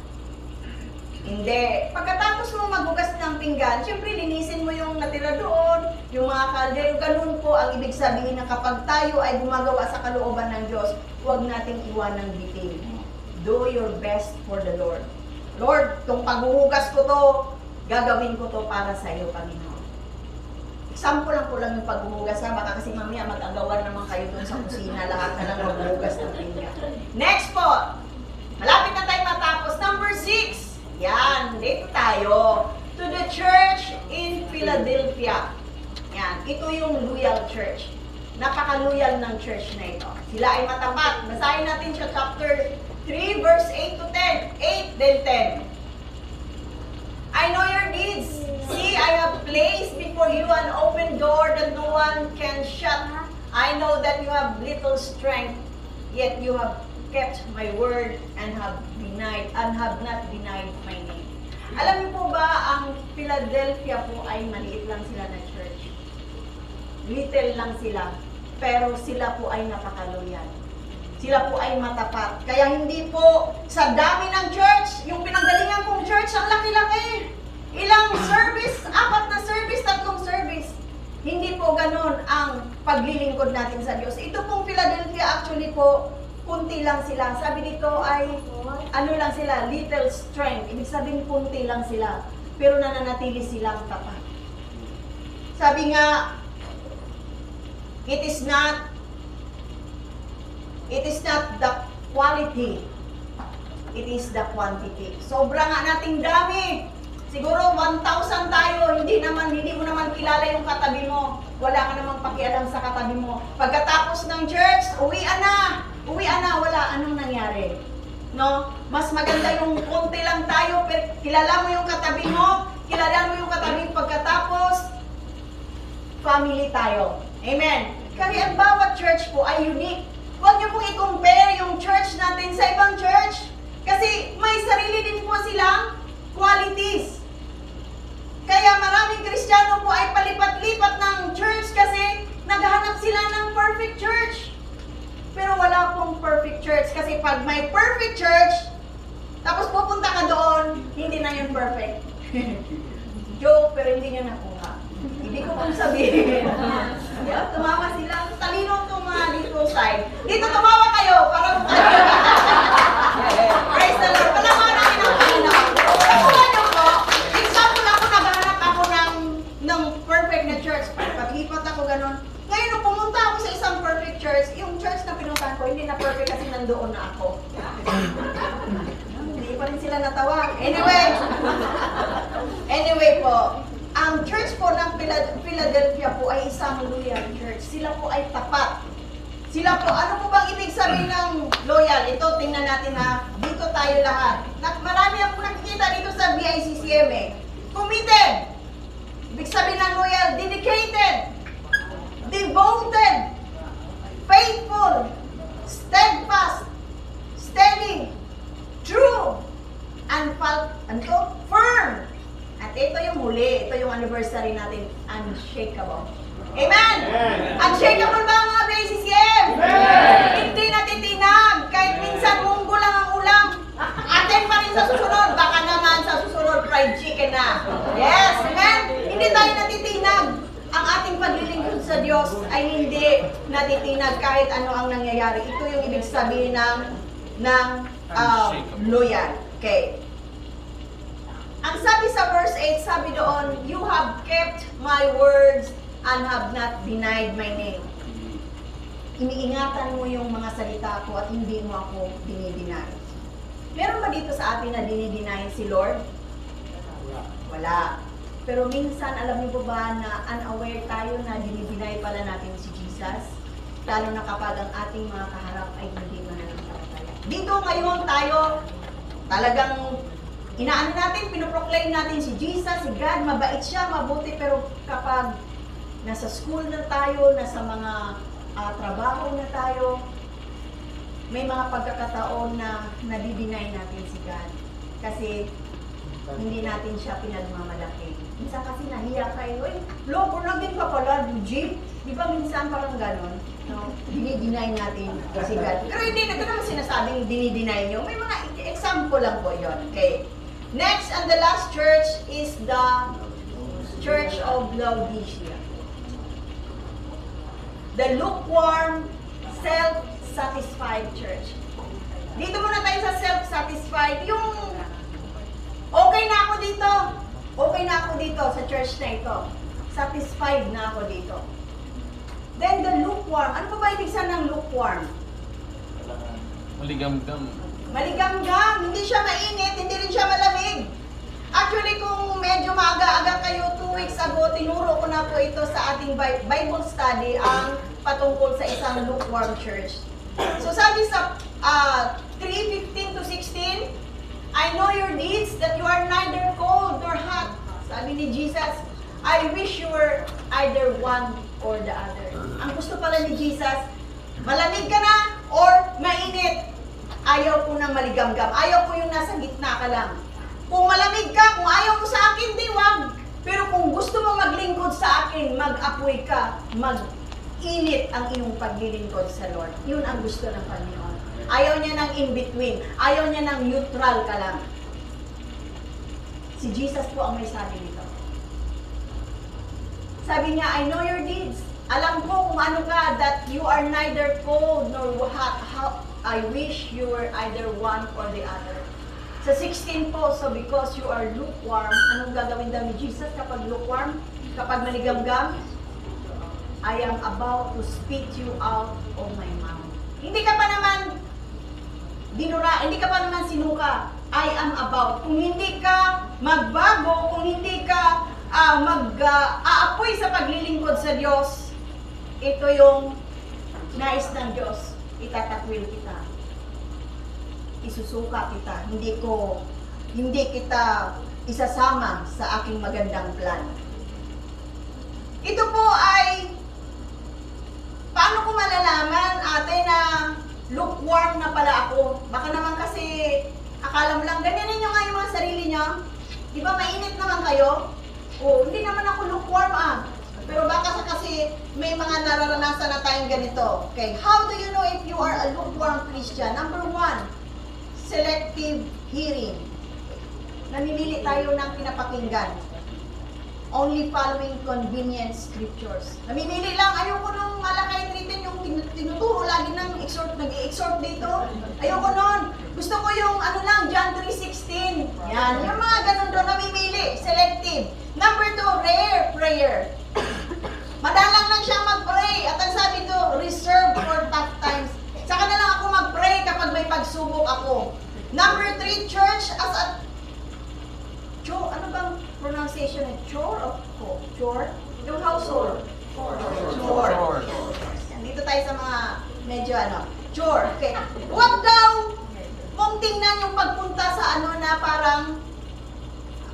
[SPEAKER 1] Hindi. Pagkatapos mo maghugas ng pinggan, syempre linisin mo yung natira doon, yung mga kaldero. Ganun po ang ibig sabihin na kapag tayo ay gumagawa sa kalooban ng Diyos, huwag nating iwanang bitin. Do your best for the Lord. Lord, itong paghuhugas ko to, gagawin ko to para sa iyo, Panginoon. Example lang po lang yung paghuhugas ha, baka kasi mamaya mag-agawan naman kayo dun sa kusina, lahat na lang maghuhugas ng pinggan. Next po, malapit na tayo matapos. Number 6. Yan, dito tayo. To the church in Philadelphia. Yan, ito yung loyal church. Napaka-loyal ng church na ito. Sila ay matapat. Basahin natin siya chapter 3, verse 8 to 10. 8, then 10. I know your deeds. See, I have placed before you an open door that no one can shut. I know that you have little strength, yet you have kept my word and have not denied my name. Alam niyo po ba, ang Philadelphia po ay maliit lang sila na church. Little lang sila, pero sila po ay napakaloyal. Sila po ay matapat. Kaya hindi po sa dami ng church, yung pinanggalingan kong church, ang laki-laki. Ilang service, 4 na service, 3 service. Hindi po ganun ang paglilingkod natin sa Diyos. Ito pong Philadelphia, actually po, kunti lang sila. Sabi dito ay, ano lang sila, little strength. Ibig sabihin, kunti lang sila. Pero nananatili silang tapat. Sabi nga, it is not the quality, it is the quantity. Sobra nga nating dami. Siguro 1,000 tayo, hindi mo naman kilala yung katabi mo. Wala ka namang pakialam sa katabi mo. Pagkatapos ng church, uwian na, wala. Anong nangyari? No? Mas maganda yung konti lang tayo, pero kilala mo yung katabi mo, pagkatapos, family tayo. Amen. Kaya ang bawat church po ay unique. Huwag niyo pong i-compare yung church natin sa ibang church. Kasi may sarili din po silang qualities. Kaya maraming Kristiyano po ay palipat-lipat ng church kasi naghahanap sila ng perfect church. Pero wala pong perfect church kasi pag may perfect church, tapos pupunta ka doon, hindi na yun perfect. Joke, pero hindi nyo nakuha. Hindi ko pong sabihin. Yeah, tumawa sila. Talino itong mga dito side. Dito tumawa kayo para mukha. Praise the Lord. Palaman natin ang Panginoon. Nakuha nyo po, example ako, naghahanap ako ng perfect na church. Paglipat ako ganun. Ngayon, nung pumunta ako sa isang perfect church, yung church na pinuntahan ko, hindi na perfect kasi nandoon na ako. Hindi pa rin sila natawa. Anyway po, ang church po ng Philadelphia po ay isang loyal church. Sila po ay tapat. Sila po, ano po bang ibig sabihin ng loyal? Ito, tingnan natin ha. Dito tayo lahat. Marami akong nakikita dito sa BICCM Committed. Ibig sabihin ng loyal, dedicated, devoted, faithful, steadfast, steady, true, and firm. At ito yung huli, ito yung anniversary natin, unshakable. Amen! Unshakable ba ang mga BICCM? Hindi natitinag. Kahit minsan munggo lang ang ulam, atin pa rin sa susunod. Baka naman sa susunod, fried chicken na. Yes! Amen? Hindi tayo natitinag. Ang ating paglilingkod sa Diyos ay hindi natitinag kahit ano ang nangyayari. Ito yung ibig sabihin ng loyal. Okay. Ang sabi sa verse 8, sabi doon, you have kept my words and have not denied my name. Iniingatan mo yung mga salita ko at hindi mo ako dinideny. Meron ba dito sa atin na dinideny si Lord? Wala. Pero minsan, alam niyo ba na unaware tayo na dinideny pala natin si Jesus? Lalo na kapag ang ating mga kaharap ay hindi mananampalataya. Dito ngayon tayo, talagang inaano natin, pinoproclaim natin si Jesus, si God, mabait siya, mabuti, pero kapag nasa school na tayo, nasa mga trabaho na tayo, may mga pagkakataon na nadideny natin si God. Kasi hindi natin siya pinagmamalaki. Minsan kasi nahiya kayo, loko na din ka pala, Jeep. Di ba minsan parang ganon? No? Dinideny natin si God. Pero hindi na naman sinasabing dinideny nyo. May mga example lang po yon. Okay. Next and the last church is the Church of Laodicea. The lukewarm, self-satisfied church. Dito muna tayo sa self-satisfied. Yung okay na ako dito. Okay na ako dito sa church na ito. Satisfied na ako dito. Then the lukewarm. Ano ba ibig sabihin ng lukewarm?
[SPEAKER 2] Maligamgam.
[SPEAKER 1] Maligamgam. Hindi siya mainit, hindi rin siya malamig. Actually, kung medyo maaga-aga kayo, 2 weeks ago, tinuro ko na po ito sa ating Bible study ang patungkol sa isang lukewarm church. So sabi sa 3:15 to 16, I know your deeds, that you are neither cold nor hot. Sabi ni Jesus, I wish you were either one or the other. Ang gusto pala ni Jesus, malamig ka na or mainit. Ayaw ko ng maligamgam. Ayaw ko yung nasa gitna ka lang. Kung malamig ka, kung ayaw mo sa akin, di wag. Pero kung gusto mo maglingkod sa akin, mag-apoy ka, mag-init ang iyong paglilingkod sa Lord. Yun ang gusto ng Panginoon. Ayaw niya ng in-between. Ayaw niya ng neutral ka lang. Si Jesus po ang may sabi nito. Sabi niya, I know your deeds. Alam ko kung ano ka, that you are neither cold nor hot. I wish you were either one or the other. Sa 16 po, so because you are lukewarm, anong gagawin daw ni Jesus kapag lukewarm? Kapag maligamgam? I am about to spit you out of my mouth. Hindi ka pa naman dinura, hindi ka pa naman sinuka. I am about. Kung hindi ka magbago, kung hindi ka aapoy sa paglilingkod sa Diyos, ito yung nais ng Diyos. Itatakwil kita. Isusuka kita. Hindi kita isasama sa aking magandang plan. Ito po ay, paano ko malalaman, ate, na lukewarm na pala ako? Baka naman kasi, akala mo lang, ganyanin nyo nga yung mga sarili nyo. Di ba mainit naman kayo? O, hindi naman ako lukewarm Pero baka kasi may mga nararanasan na tayong ganito. Okay, how do you know if you are a lukewarm Christian? Number 1, selective hearing. Namimili tayo ng pinapakinggan. Only following convenient scriptures. Namimili lang, ayoko nung malakay written yung tinuturo lagi ng nag-i-exhort dito. Ayoko nun. Gusto ko yung John 3:16. Yan, yung mga ganun doon, namimili. Selective. Number 2, rare prayer. Madalang lang siyang mag-pray. At ang sabi to, reserve for tough times. Saka na lang ako mag-pray kapag may pagsubok ako. Number 3, church as a ano bang pronunciation? Chore o ko? Chore? Yung household. Chore. Dito tayo sa mga medyo chore. Okay. Huwag daw mong tingnan yung pagpunta sa na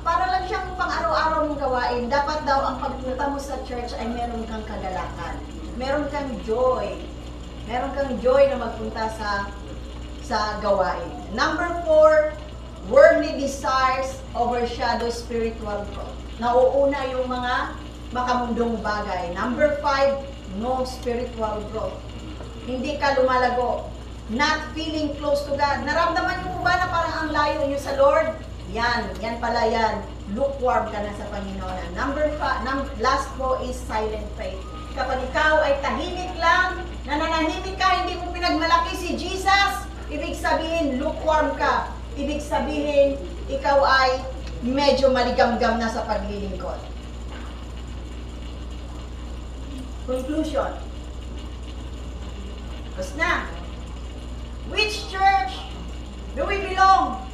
[SPEAKER 1] para lang siyang pang-araw-araw mong gawain. Dapat daw ang pagpunta mo sa church ay meron kang kagalakan. Meron kang joy. Meron kang joy na magpunta sa gawain. Number 4, worldly desires overshadow spiritual growth. Nauuna yung mga makamundong bagay. Number 5, no spiritual growth. Hindi ka lumalago. Not feeling close to God. Naramdaman niyo po ba na parang ang layo niyo sa Lord? Yan pala yan. Lukewarm ka na sa Panginoon. Last po is silent faith. Kapag ikaw ay tahimik lang, nananahimik ka, hindi mo pinagmalaki si Jesus, ibig sabihin, lukewarm ka. Ibig sabihin, ikaw ay medyo maligamgam na sa paglilingkod. Conclusion. Tapos na. Which church do we belong?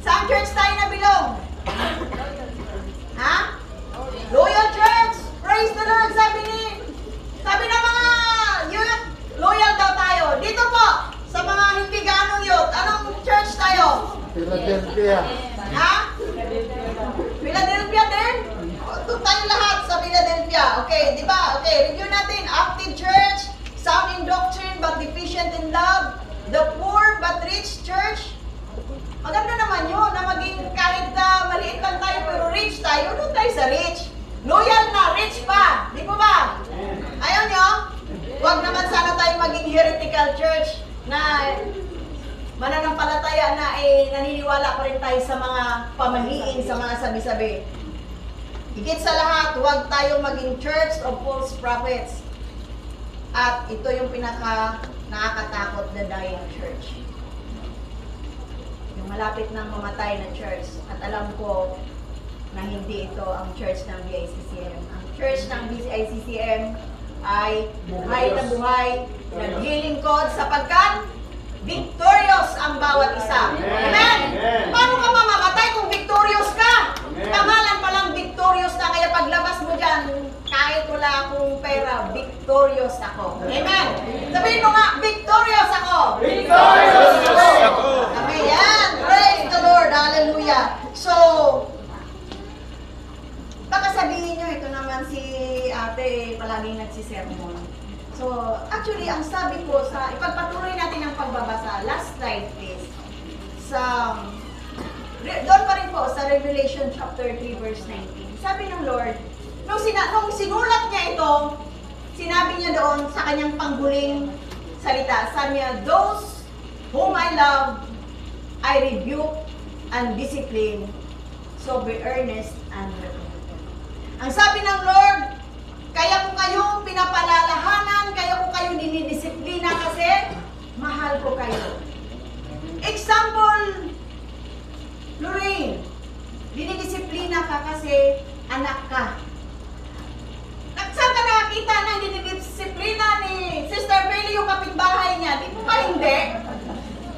[SPEAKER 1] Saan church tayo na belong? Ha? Loyal Church! Praise the Lord! Sabi ng mga youth, loyal daw tayo. Dito po, sa mga hindi ganong youth, anong church tayo?
[SPEAKER 2] Philadelphia.
[SPEAKER 1] Ha? Philadelphia din? Doon tayo lahat sa Philadelphia. Okay, di ba? Okay, review natin. Active church, sound in doctrine but deficient in love, the poor but rich church. Maganda naman yun, na maging kahit maliit lang tayo pero rich tayo, doon tayo sa rich. Loyal na, rich pa. Di po ba? Ayaw nyo? Huwag naman sana tayo maging heretical church na mananampalataya na naniniwala pa rin tayo sa mga pamahiin, sa mga sabi-sabi. Higit sa lahat, huwag tayong maging church of false prophets. At ito yung pinaka nakakatakot na dying church. Yung malapit nang mamatay na church. At alam ko na hindi ito ang church ng BICCM. Ang church ng BICCM ay buhay na buhay, naglilingkod sapagkat victorious ang bawat isa. Amen? Paano ka mamamatay kung victorious ka? Pangalan pa lang victorious na, kaya paglabas mo dyan, kahit wala akong pera, victorious ako. Amen? Sabihin mo nga, victorious ako!
[SPEAKER 2] Victorious ako!
[SPEAKER 1] Amen! Praise the Lord! Hallelujah! So, baka sabihin nyo, ito naman si ate palaging nagsisermon. So, actually, ang sabi ko sa, ipagpatuloy natin ang pagbabasa, last slide please, sa, doon pa rin po, sa Revelation chapter 3 verse 19. Sabi ng Lord, nung sinulat niya ito, sinabi niya doon sa kanyang panghuling salita, sabi niya, those whom I love, I rebuke and discipline, so be earnest and repent. Ang sabi ng Lord, kaya ko kayong pinapalalahanan, kaya ko kayo dinidisiplina kasi mahal ko kayo. Example, Lorraine, dinidisiplina ka kasi anak ka. Saan ka nakakita ng dinidisiplina ni Sister Bailey yung kapitbahay niya? Di po ba hindi?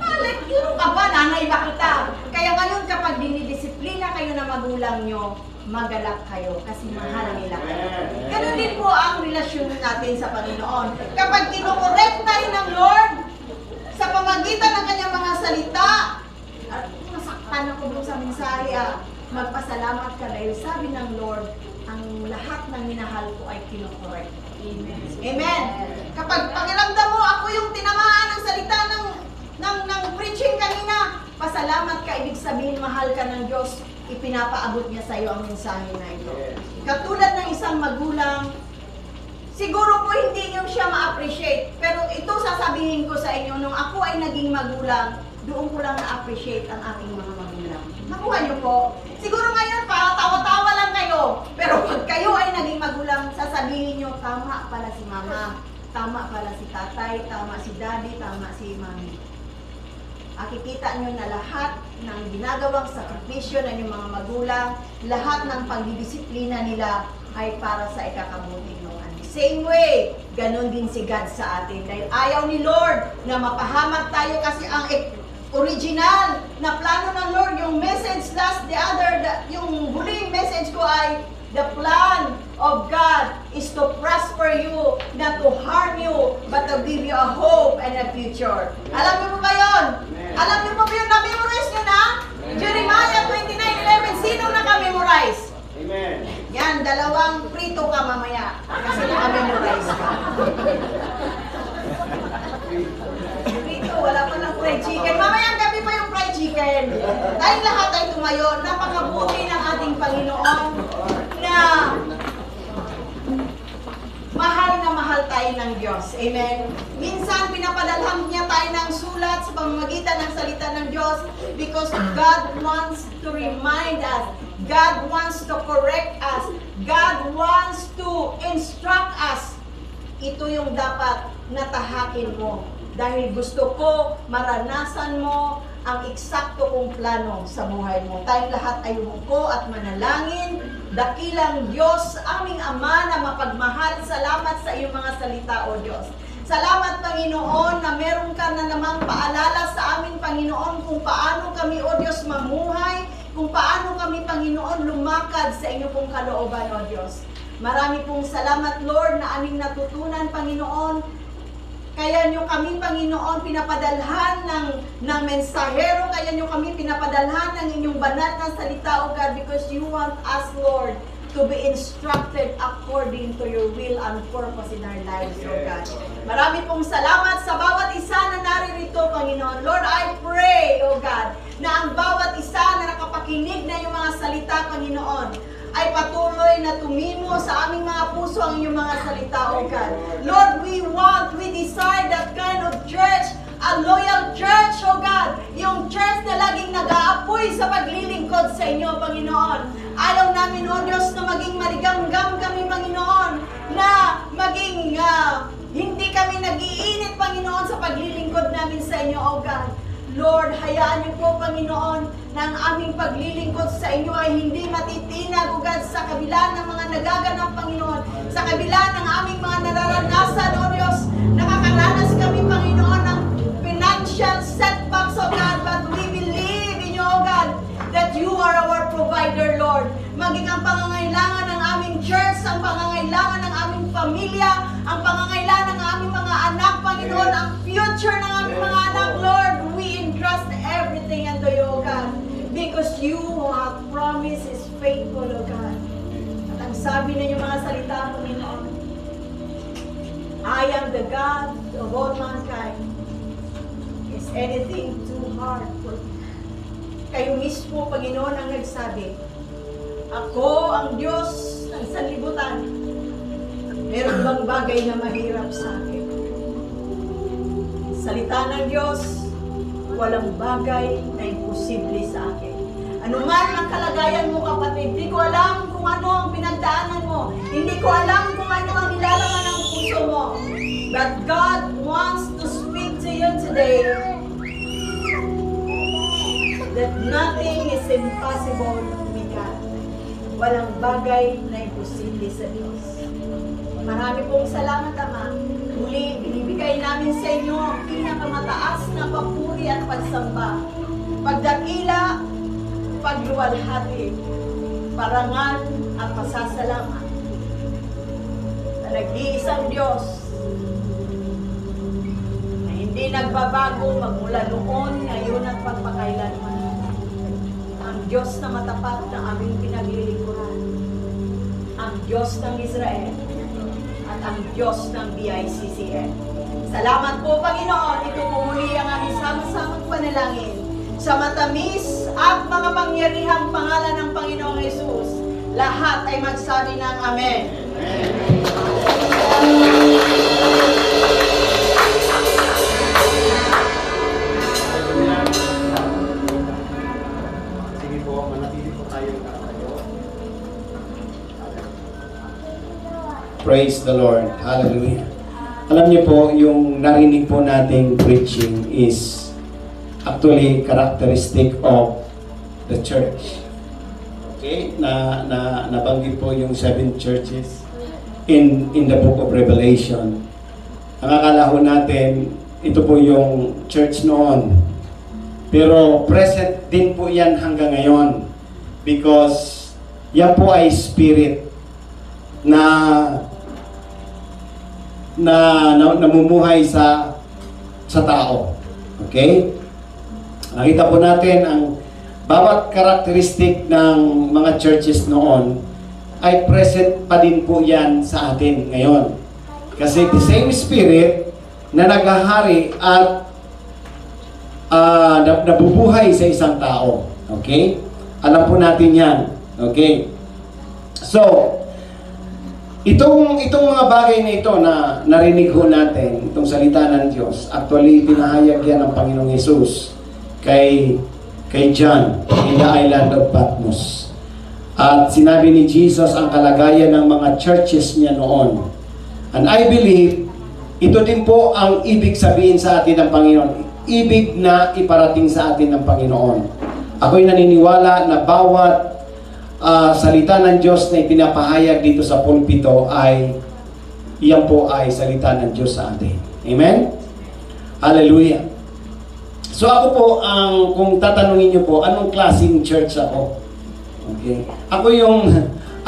[SPEAKER 1] Like, yun ka ba? Nanay ba kita? Kaya ngayon kapag dinidisiplina kayo na magulang nyo, magalak kayo kasi mahal nila kayo. Ganun din po ang relasyon natin sa Panginoon. Kapag kinukorek tayo ng Lord sa pamagitan ng kanyang mga salita, at masaktan ako doon sa mensahe, magpasalamat ka dahil sabi ng Lord, ang lahat ng minahal ko ay kinukorek. Amen. Amen. Kapag pakiramdam mo, ako yung tinamaan ng salita ng preaching kanina, pasalamat ka, ibig sabihin mahal ka ng Diyos, ipinapaabot niya sa iyo ang mensahe na ito. Katulad ng isang magulang, siguro po hindi niyo siya ma-appreciate, pero ito sasabihin ko sa inyo, nung ako ay naging magulang, doon ko lang na-appreciate ang aking mga magulang. Nakuha niyo po? Siguro ngayon, tawa-tawa lang kayo, pero pag kayo ay naging magulang, sasabihin niyo, tama pala si mama, tama pala si tatay, tama si daddy, tama si mami. Makikita nyo na lahat ng ginagawang sakripisyo ng inyong mga magulang, lahat ng pagdidisiplina nila ay para sa ikakabuti ng anak. Same way, ganun din si God sa atin. Dahil ayaw ni Lord na mapahamak tayo kasi ang original na plano ng Lord, yung message yung huling message ko ay, the plan of God is to prosper you, not to harm you, but to give you a hope and a future. Alam niyo po ba yun? Alam niyo po ba yun? Na-memorize nyo na? Jeremiah 29:11, sino naka-memorize?
[SPEAKER 2] Amen.
[SPEAKER 1] Yan, dalawang prito ka mamaya. Kasi naka-memorize ka. Prito, wala pa ng fried chicken. Mamaya gabi pa yung fried chicken. Tayong lahat ay tumayo. Napakabuti ng ating Panginoon na mahal tayo ng Diyos. Amen? Minsan, pinapadalhan niya tayo ng sulat sa pamamagitan ng salita ng Diyos because God wants to remind us. God wants to correct us. God wants to instruct us. Ito yung dapat na tahakin mo. Dahil gusto ko maranasan mo ang eksakto kong plano sa buhay mo. Tayong lahat ay umuko at manalangin. Dakilang Diyos, aming Ama na mapagmahal, salamat sa iyong mga salita, O Diyos. Salamat, Panginoon, na meron ka na namang paalala sa amin, Panginoon, kung paano kami, O Diyos, mamuhay, kung paano kami, Panginoon, lumakad sa inyo pong kalooban, O Diyos. Marami pong salamat, Lord, na aming natutunan, Panginoon. Kaya nyo kami, Panginoon, pinapadalhan ng mensahero, kaya nyo kami pinapadalhan ng inyong banal na salita, O God, because you want us, Lord, to be instructed according to your will and purpose in our lives, O God. Marami pong salamat sa bawat isa na naririto, Panginoon. Lord, I pray, O God, na ang bawat isa na nakapakinig na yung mga salita, Panginoon, ay patuloy na tumimo sa aming mga puso ang iyong mga salita, O God. Lord, we desire that kind of church, a loyal church, O God. Yung church na laging nag-aapoy sa paglilingkod sa inyo, Panginoon. Ayaw namin, O Diyos, na maging maligamgam kami, Panginoon, na maging hindi kami nag-iinit, Panginoon, sa paglilingkod namin sa inyo, O God. Lord, hayaan niyo po, Panginoon, na ang aming paglilingkod sa inyo ay hindi matitinag, O God, sa kabila ng mga nagaganap, Panginoon, sa kabila ng aming mga nararanasan, O Diyos. Nakakaranas kami, Panginoon, ng financial setbacks, O God, but we believe in you, O God, that you are our provider, Lord. Maging ang pangangailangan ng aming church, ang pangangailangan ng aming pamilya, ang pangangailangan ng aming mga anak, Panginoon, ang future ng aming mga anak, Lord, we entrust everything unto you, O God, because you who have promised is faithful, O God. At ang sabi na yung mga salita, Panginoon, I am the God of all mankind. Is anything too hard for me? Kayo mismo, Panginoon, ang nagsabi, ako ang Diyos ng sanlibutan. Meron bang bagay na mahirap sa akin? Salita ng Diyos, walang bagay na imposible sa akin. Ano man ang kalagayan mo, kapatid, hindi ko alam kung ano ang pinagdaanan mo. Hindi ko alam kung ano ang nilalaman ng puso mo. But God wants to speak to you today that nothing is impossible with God. Walang bagay na imposible sa Diyos. Marami pong salamat, Ama. Muli, binibigay namin sa inyo ang pinakamataas na papuri at pagsamba. Pagdakila, pagluwalhati, parangal at pasasalamat. Na nag-iisang Diyos na hindi nagbabago magmula noon, ngayon at pagpakailanman. Ang Diyos na matapat na aming pinaglilingkuran. Ang Diyos ng Israel at ang Diyos ng BICCN. Salamat po, Panginoon. Ito po muli ang aming sama-samang panalangin sa matamis at makapangyarihang pangalan ng Panginoong Jesus. Lahat ay magsabi ng Amen.
[SPEAKER 2] Sige po, manatili po tayo nakatayo.
[SPEAKER 3] Praise the Lord. Hallelujah. Alam niyo po, yung narinig po nating preaching is actually characteristic of the church. Okay? Nabanggit po yung 7 churches in the book of Revelation. Ang akala ho natin, ito po yung church noon. Pero present din po yan hanggang ngayon. Because yan po ay spirit na namumuhay sa tao. Okay? Nakita po natin ang bawat karakteristik ng mga churches noon ay present pa din po yan sa atin ngayon. Kasi the same spirit na naghahari at nabubuhay sa isang tao. Okay? Alam po natin yan. Okay? So, Itong mga bagay na ito na narinig ho natin, itong salita ng Diyos, actually pinahayag yan ng Panginoong Yesus kay John in the island of Patmos. At sinabi ni Jesus ang kalagayan ng mga churches niya noon. And I believe Ito din po ang ibig sabihin sa atin ng Panginoon. Ibig na iparating sa atin ng Panginoon. Ako'y naniniwala na bawat salita ng Diyos na ipinapahayag dito sa pulpito ay iyan po ay salita ng Diyos sa atin. Amen? Hallelujah. So ako po, kung tatanungin niyo po, anong klaseng church ako? Okay.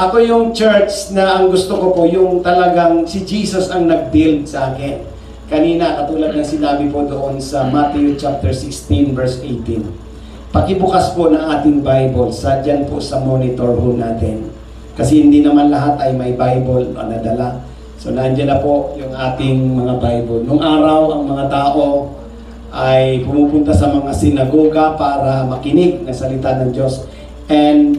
[SPEAKER 3] Ako yung church na ang gusto ko po, yung talagang si Jesus ang nag-build sa akin. Kanina, katulad ng sinabi po doon sa Matthew chapter 16 verse 18. Pakibukas po ng ating Bible, dyan po sa monitor ho natin. Kasi hindi naman lahat ay may Bible o nadala. So nandiyan na po yung ating mga Bible. Nung araw, ang mga tao ay pumupunta sa mga sinagoga para makinig ng salita ng Diyos. And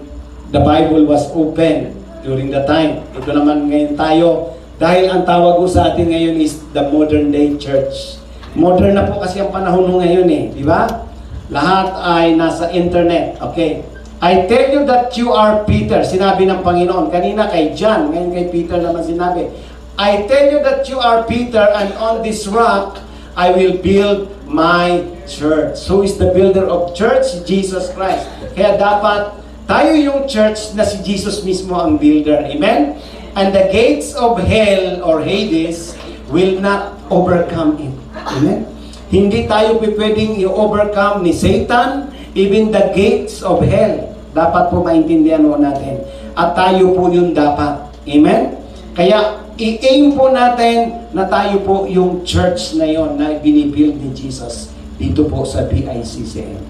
[SPEAKER 3] the Bible was open during the time. Ito naman ngayon tayo. Dahil ang tawag ko sa atin ngayon is the modern day church. Modern na po kasi ang panahon ngayon di ba? Lahat ay nasa internet. Okay. I tell you that you are Peter. Sinabi ng Panginoon. Kanina kay John, ngayon kay Peter naman sinabi. I tell you that you are Peter, and on this rock I will build my church. Who is the builder of church? Jesus Christ. Kaya dapat tayo yung church na si Jesus mismo ang builder. Amen? And the gates of hell or Hades will not overcome it. Amen? Hindi tayo pwedeng i-overcome ni Satan, even the gates of hell. Dapat po maintindihan mo natin. At tayo po yung dapat. Amen? Kaya i-aim po natin na tayo po yung church na yon na binibuild ni Jesus dito po sa BICCM.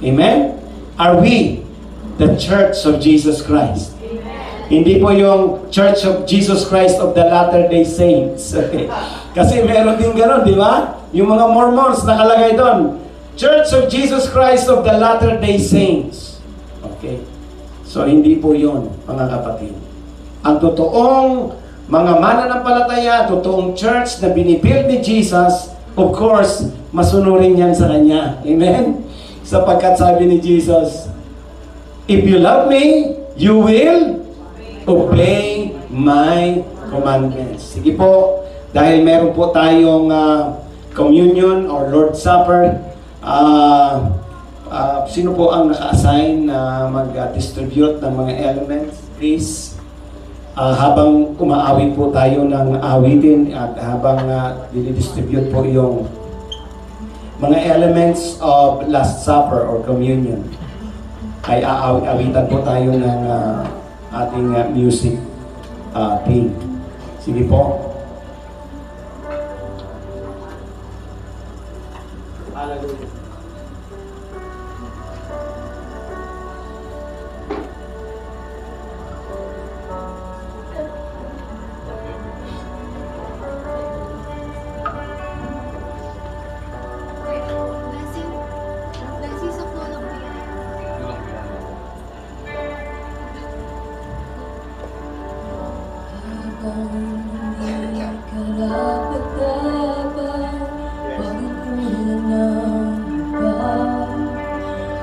[SPEAKER 3] Amen? Are we the church of Jesus Christ? Hindi po yung Church of Jesus Christ of the Latter-day Saints. Okay. Kasi meron din gano'n, di ba? Yung mga Mormons nakalagay doon. Church of Jesus Christ of the Latter-day Saints. Okay. So, hindi po yun, mga kapatid. Ang totoong mga mananampalataya, totoong church na binibuild ni Jesus, of course, masunurin yan sa Kanya. Amen? Sapagkat sabi ni Jesus, if you love me, you will obey my commandments. Sige po, dahil meron po tayong communion or Lord's Supper, sino po ang naka-assign na mag-distribute ng mga elements? Please, habang umaawit po tayo ng awitin at habang dinidistribute po yung mga elements of Last Supper or communion, ay awitan po tayo ng ating music team. Sige po.
[SPEAKER 2] Hallelujah.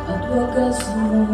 [SPEAKER 4] At wagas mo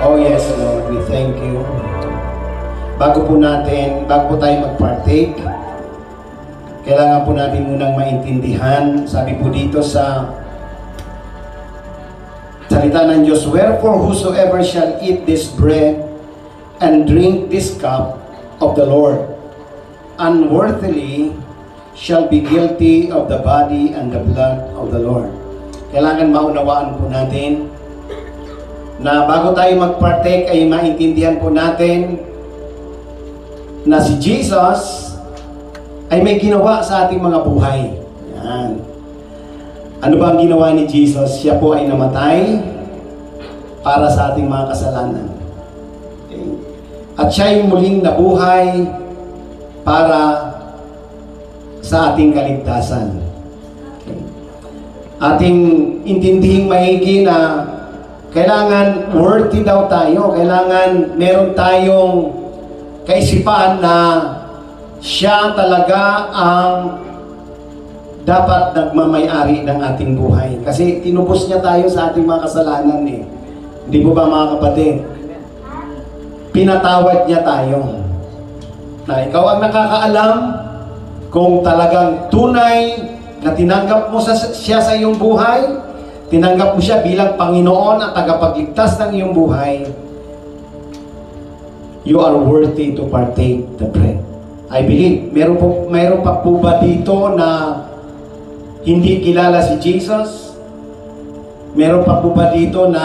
[SPEAKER 3] Oh yes, Lord, we thank you. Bago po tayo mag-partake, kailangan po natin munang maintindihan. Sabi po dito sa salita ng Diyos, "Wherefore whosoever shall eat this bread and drink this cup of the Lord unworthily shall be guilty of the body and the blood of the Lord." Kailangan maunawaan po natin na bago tayo mag-partake ay maintindihan po natin na si Jesus ay may ginawa sa ating mga buhay. Yan. Ano ba ang ginawa ni Jesus? Siya po ay namatay para sa ating mga kasalanan. Okay. At siya ay muling nabuhay para sa ating kaligtasan. Okay. Ating intindihing maigi na kailangan worthy daw tayo. Kailangan meron tayong kaisipan na siya talaga ang dapat nagmamay-ari ng ating buhay. Kasi tinubos niya tayo sa ating mga kasalanan eh. Hindi po ba mga kapatid? Pinatawad niya tayo. Na ikaw ang nakakaalam kung talagang tunay na tinanggap mo siya sa iyong buhay, tinanggap mo siya bilang Panginoon at tagapagligtas ng iyong buhay, you are worthy to partake the bread. I believe, meron pa po ba dito na hindi kilala si Jesus? Meron pa po ba dito na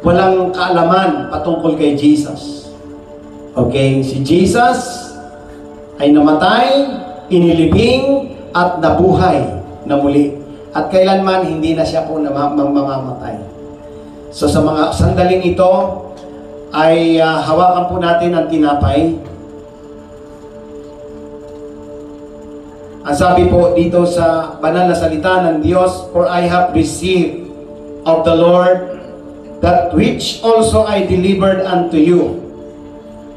[SPEAKER 3] walang kaalaman patungkol kay Jesus? Okay, si Jesus ay namatay, inilibing, at nabuhay na muli. At kailanman hindi na siya po mamamatay. So sa mga sandaling ito ay hawakan po natin ang tinapay. Ang sabi po dito sa banal na salita ng Diyos, "For I have received of the Lord that which also I delivered unto you,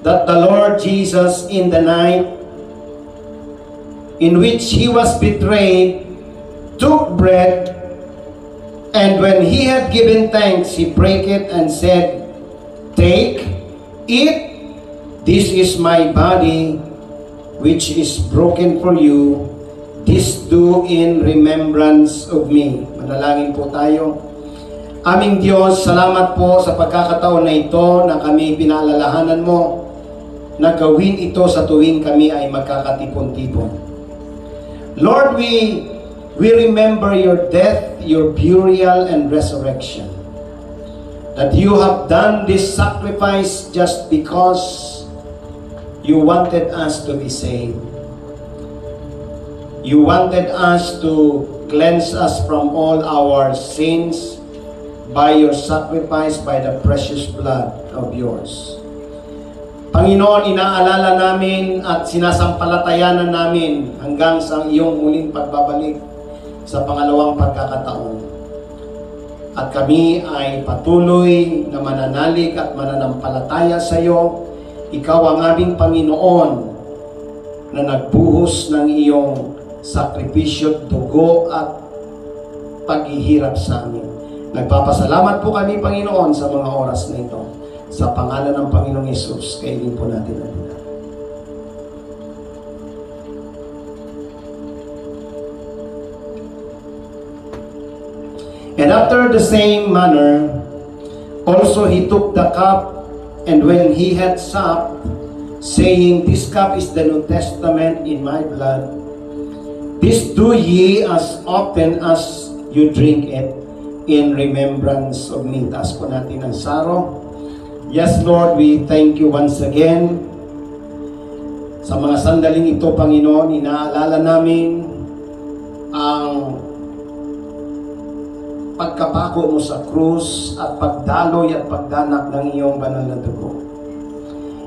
[SPEAKER 3] that the Lord Jesus in the night in which He was betrayed took bread, and when He had given thanks, He brake it and said, Take, eat, this is my body, which is broken for you. This do in remembrance of me." Manalangin po tayo. Aming Diyos, salamat po sa pagkakataon na ito na kami pinaalalahanan mo na gawin ito sa tuwing kami ay magkakatipon-tipon. Lord, we remember your death, your burial, and resurrection. That you have done this sacrifice just because you wanted us to be saved. You wanted us to cleanse us from all our sins by your sacrifice, by the precious blood of yours. Panginoon, inaalala namin at sinasampalatayanan namin hanggang sa iyong muling pagbabalik sa pangalawang pagkakataon. At kami ay patuloy na mananalig at mananampalataya sa iyo. Ikaw ang aming Panginoon na nagbuhos ng iyong sakripisyo, dugo at paghihirap sa amin. Nagpapasalamat po kami, Panginoon, sa mga oras na ito. Sa pangalan ng Panginoong Hesus, kainin po natin ang dila. And after the same manner, also He took the cup, and when He had supped, saying, This cup is the New Testament in my blood. This do ye as often as you drink it in remembrance of me. Taas po natin ang saro. Yes, Lord, we thank you once again. Sa mga sandaling ito, Panginoon, inaalala namin ang pagkapako mo sa krus at pagdaloy at pagdanak ng iyong banal na dugo.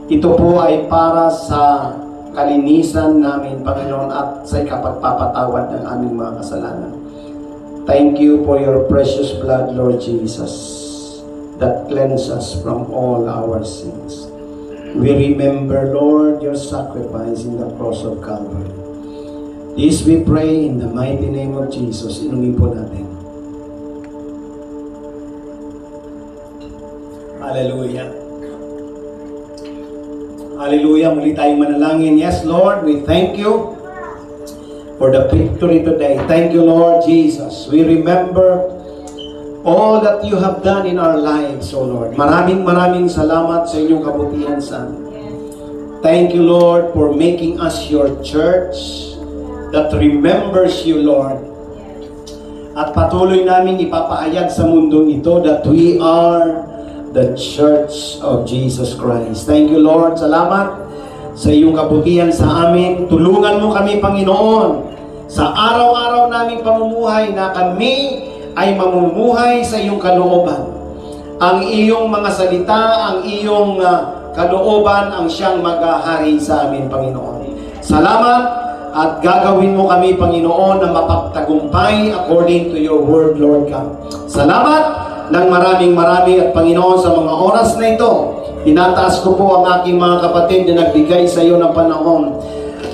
[SPEAKER 3] Ito po ay para sa kalinisan namin, Panginoon, at sa ikapagpapatawad ng aming mga kasalanan. Thank you for your precious blood, Lord Jesus, that cleanses us from all our sins. We remember, Lord, your sacrifice in the cross of Calvary. This we pray in the mighty name of Jesus. Inumin po natin. Hallelujah. Hallelujah. Muli tayong manalangin. Yes, Lord, we thank you for the victory today. Thank you, Lord Jesus. We remember all that you have done in our lives, O Lord. Maraming salamat sa inyong kabutihan, Son. Thank you, Lord, for making us your church that remembers you, Lord. At patuloy namin ipapahayag sa mundong ito that we are the Church of Jesus Christ. Thank you, Lord. Salamat sa iyong kabutihan sa amin. Tulungan mo kami, Panginoon, sa araw-araw naming pamumuhay na kami ay mamumuhay sa iyong kalooban. Ang iyong mga salita, ang iyong kalooban ang siyang maghahari sa amin, Panginoon. Salamat at gagawin mo kami, Panginoon, na mapagtagumpay according to your word, Lord God. Salamat ng maraming at Panginoon sa mga oras na ito. Tinataas ko po ang aking mga kapatid na nagbigay sa iyo ng panahon.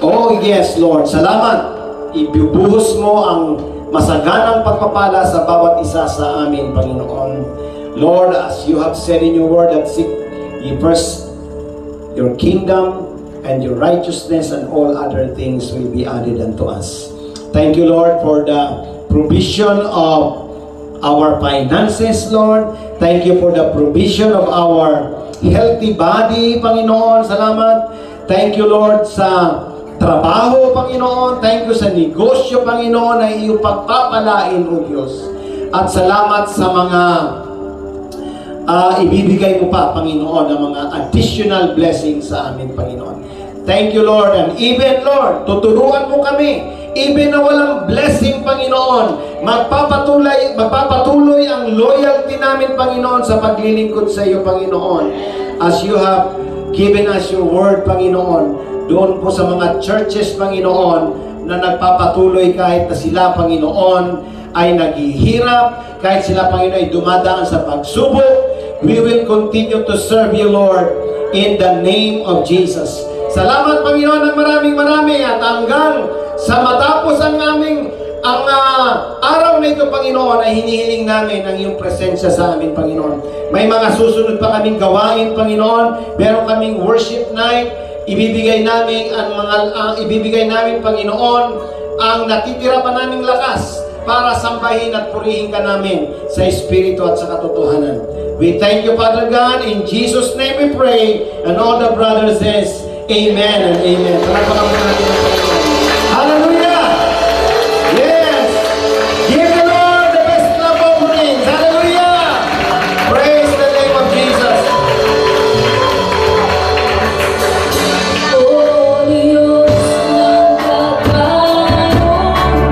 [SPEAKER 3] Oh yes, Lord. Salamat. Ibubuhos mo ang masaganang pagpapala sa bawat isa sa amin, Panginoon. Lord, as you have said in your word that seek ye first your kingdom and your righteousness, and all other things will be added unto us. Thank you, Lord, for the provision of our finances, Lord. Thank you for the provision of our healthy body, Panginoon. Salamat. Thank you, Lord, sa trabaho, Panginoon. Thank you sa negosyo, Panginoon, na iyong pagpapalain, O Diyos. At salamat sa mga ibibigay mo pa, Panginoon, ng mga additional blessings sa amin, Panginoon. Thank you, Lord. And even, Lord, tuturuan mo kami. Even na walang blessing, Panginoon, magpapatuloy ang loyalty namin, Panginoon, sa paglilingkod sa iyo, Panginoon. As you have given us your word, Panginoon, doon po sa mga churches, Panginoon, na nagpapatuloy kahit na sila, Panginoon, ay naghihirap, kahit sila, Panginoon, ay dumadaan sa pagsubok, we will continue to serve you, Lord, in the name of Jesus. Salamat, Panginoon, ng marami at hanggang sa matapos ang araw na ito, Panginoon, ay hinihiling namin ang iyong presensya sa amin, Panginoon. May mga susunod pa kaming gawain, Panginoon. Meron kaming worship night. Ibibigay namin, Panginoon, ang natitira pa naming lakas para sambahin at purihin ka namin sa Espiritu at sa katotohanan. We thank you, Father God. In Jesus' name we pray. And all the brothers says, Amen and Amen. Palakpakan po natin ang Panginoon. Hallelujah! Yes! Give the Lord the best love offerings. Hallelujah! Praise the name of Jesus.
[SPEAKER 4] Oh Diyos ng kapayapaan,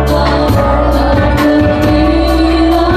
[SPEAKER 4] pagkakilangan kahit sa pinamahina, ang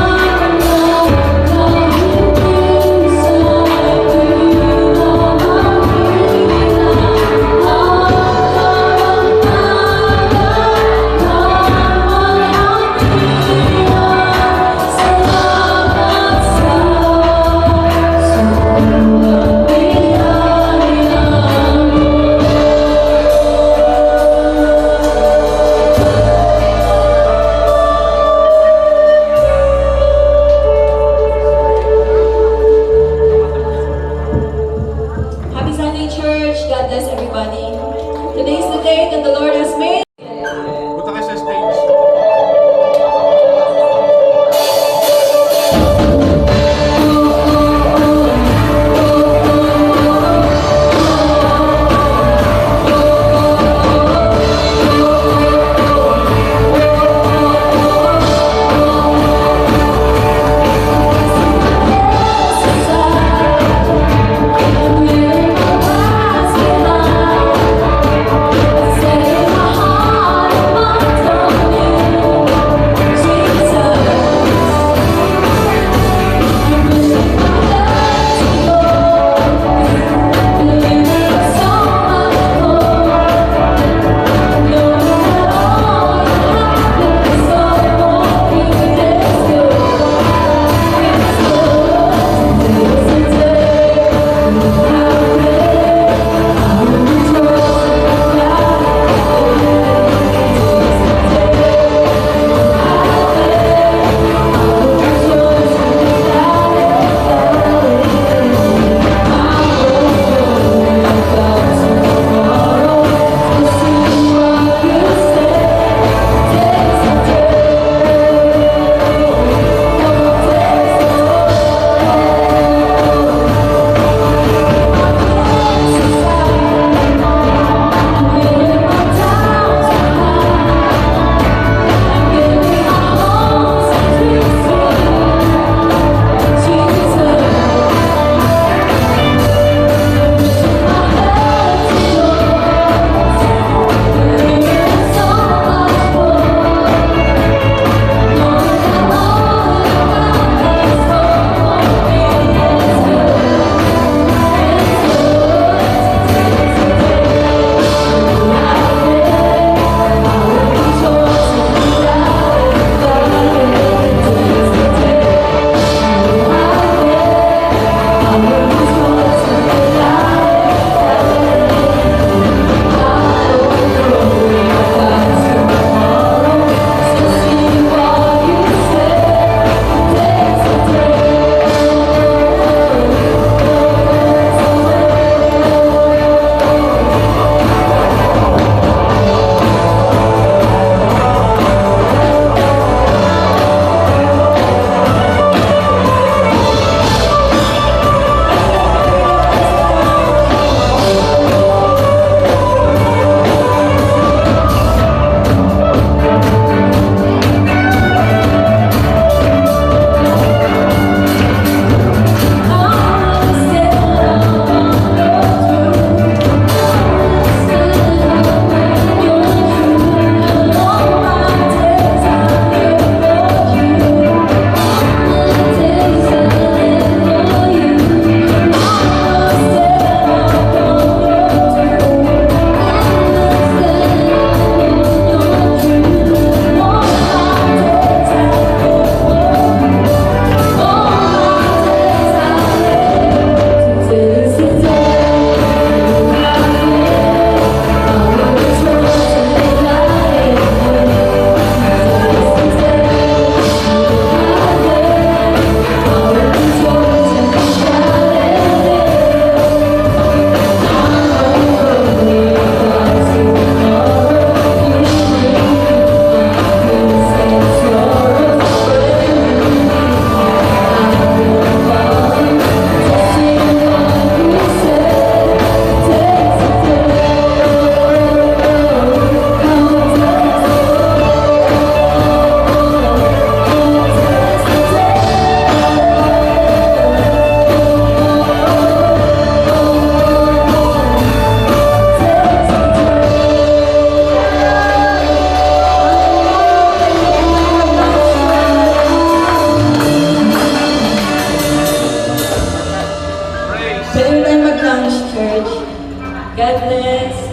[SPEAKER 4] God bless.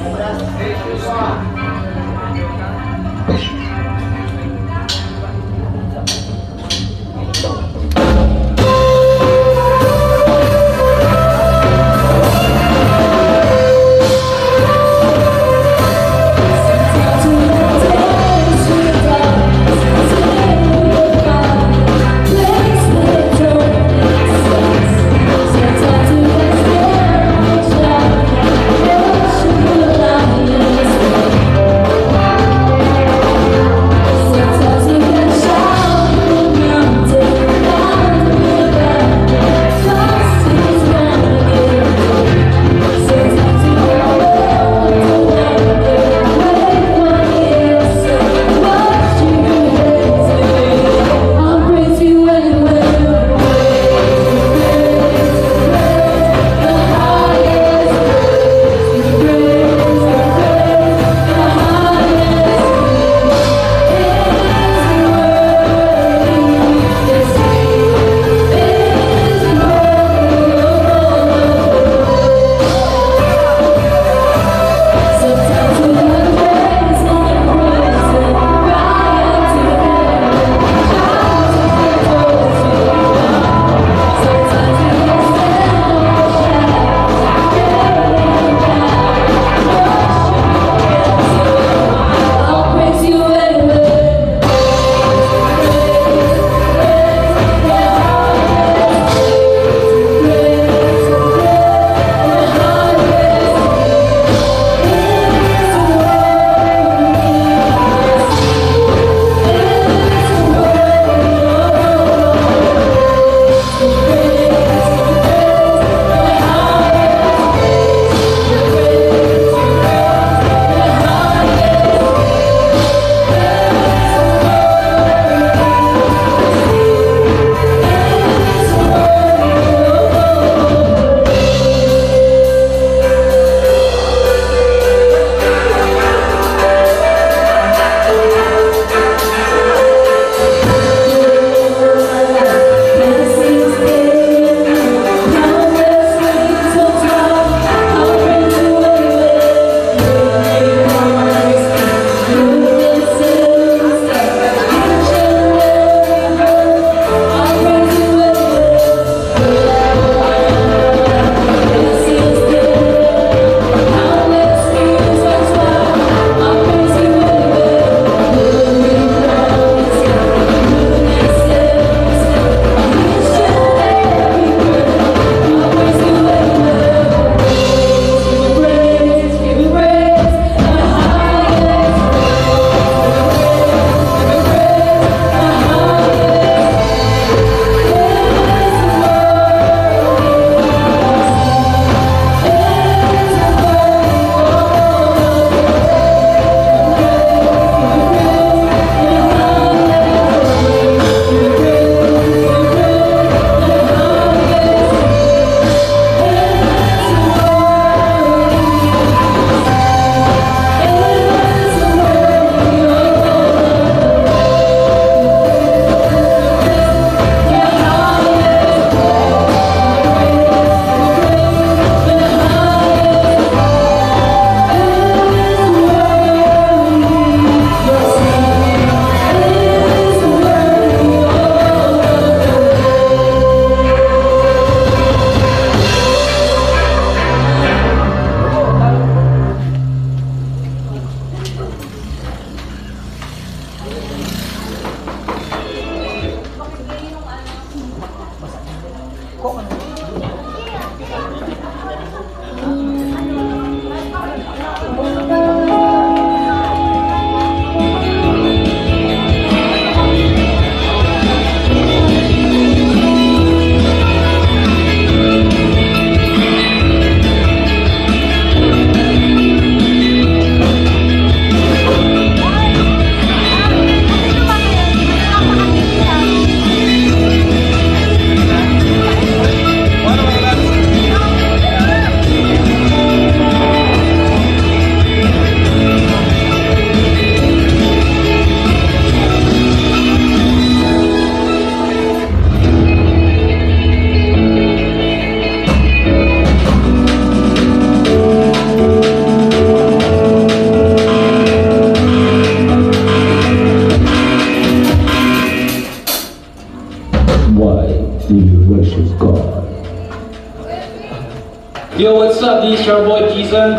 [SPEAKER 5] Yo, what's up? This is your boy Jason.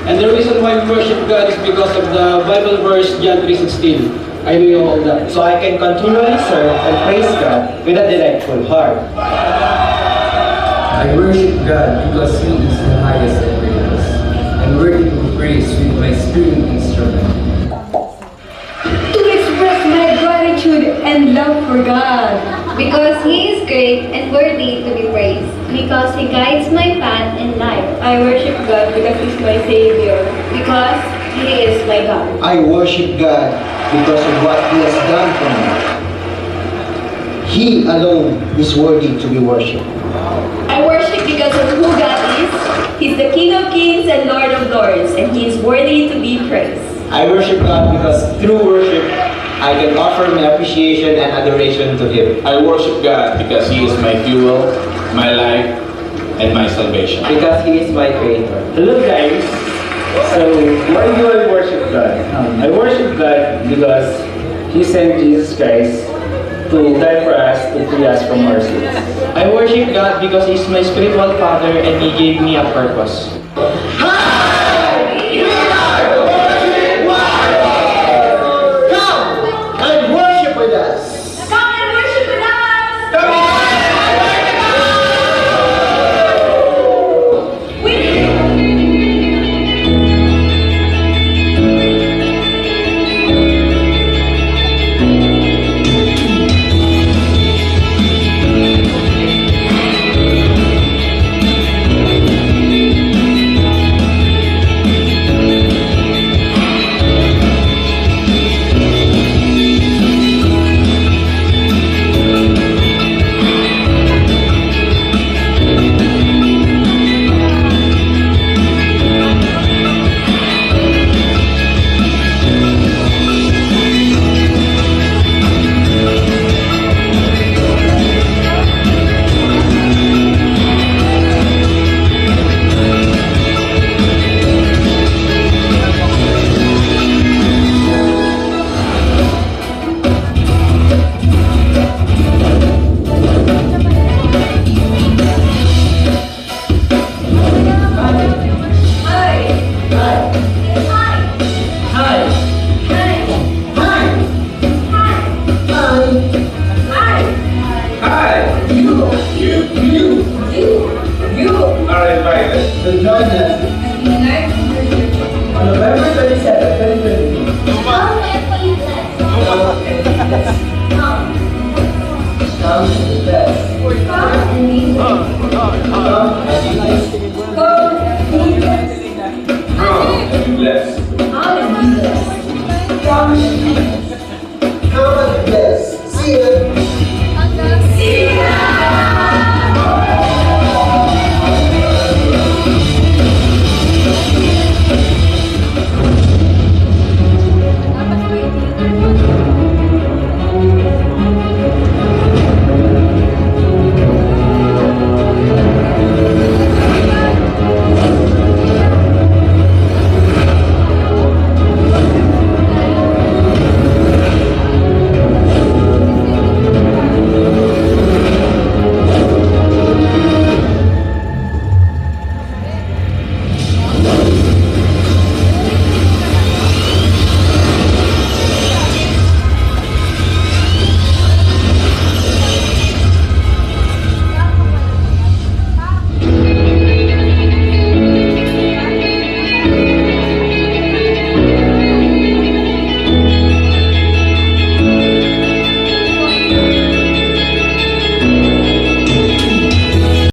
[SPEAKER 5] And the reason why we worship God is because of the Bible verse John 3:16. I know all that.
[SPEAKER 3] So I can continually serve and praise God with a delightful heart.
[SPEAKER 6] I worship God because He is the highest and greatest, and worthy to be praised with my string instrument.
[SPEAKER 7] To express my gratitude and love for God.
[SPEAKER 8] Because He is great and worthy to be praised. Because He guides my path in life.
[SPEAKER 7] I worship God because He's my Savior.
[SPEAKER 8] Because He is my God.
[SPEAKER 3] I worship God because of what He has done for me. He alone is worthy to be worshipped.
[SPEAKER 7] I worship because of who God is. He's the King of Kings and Lord of Lords, and He is worthy to be praised.
[SPEAKER 3] I worship God because through worship, I can offer my appreciation and adoration to Him.
[SPEAKER 9] I worship God because He is my fuel, my life, and my salvation.
[SPEAKER 3] Because He is my Creator.
[SPEAKER 10] Hello guys! So, why do I worship God? I worship God because He sent Jesus Christ to die for us, to free us from our sins.
[SPEAKER 5] I worship God because He's my spiritual father and He gave me a purpose.
[SPEAKER 6] To join us on November 27, 2022. Come to the best. Come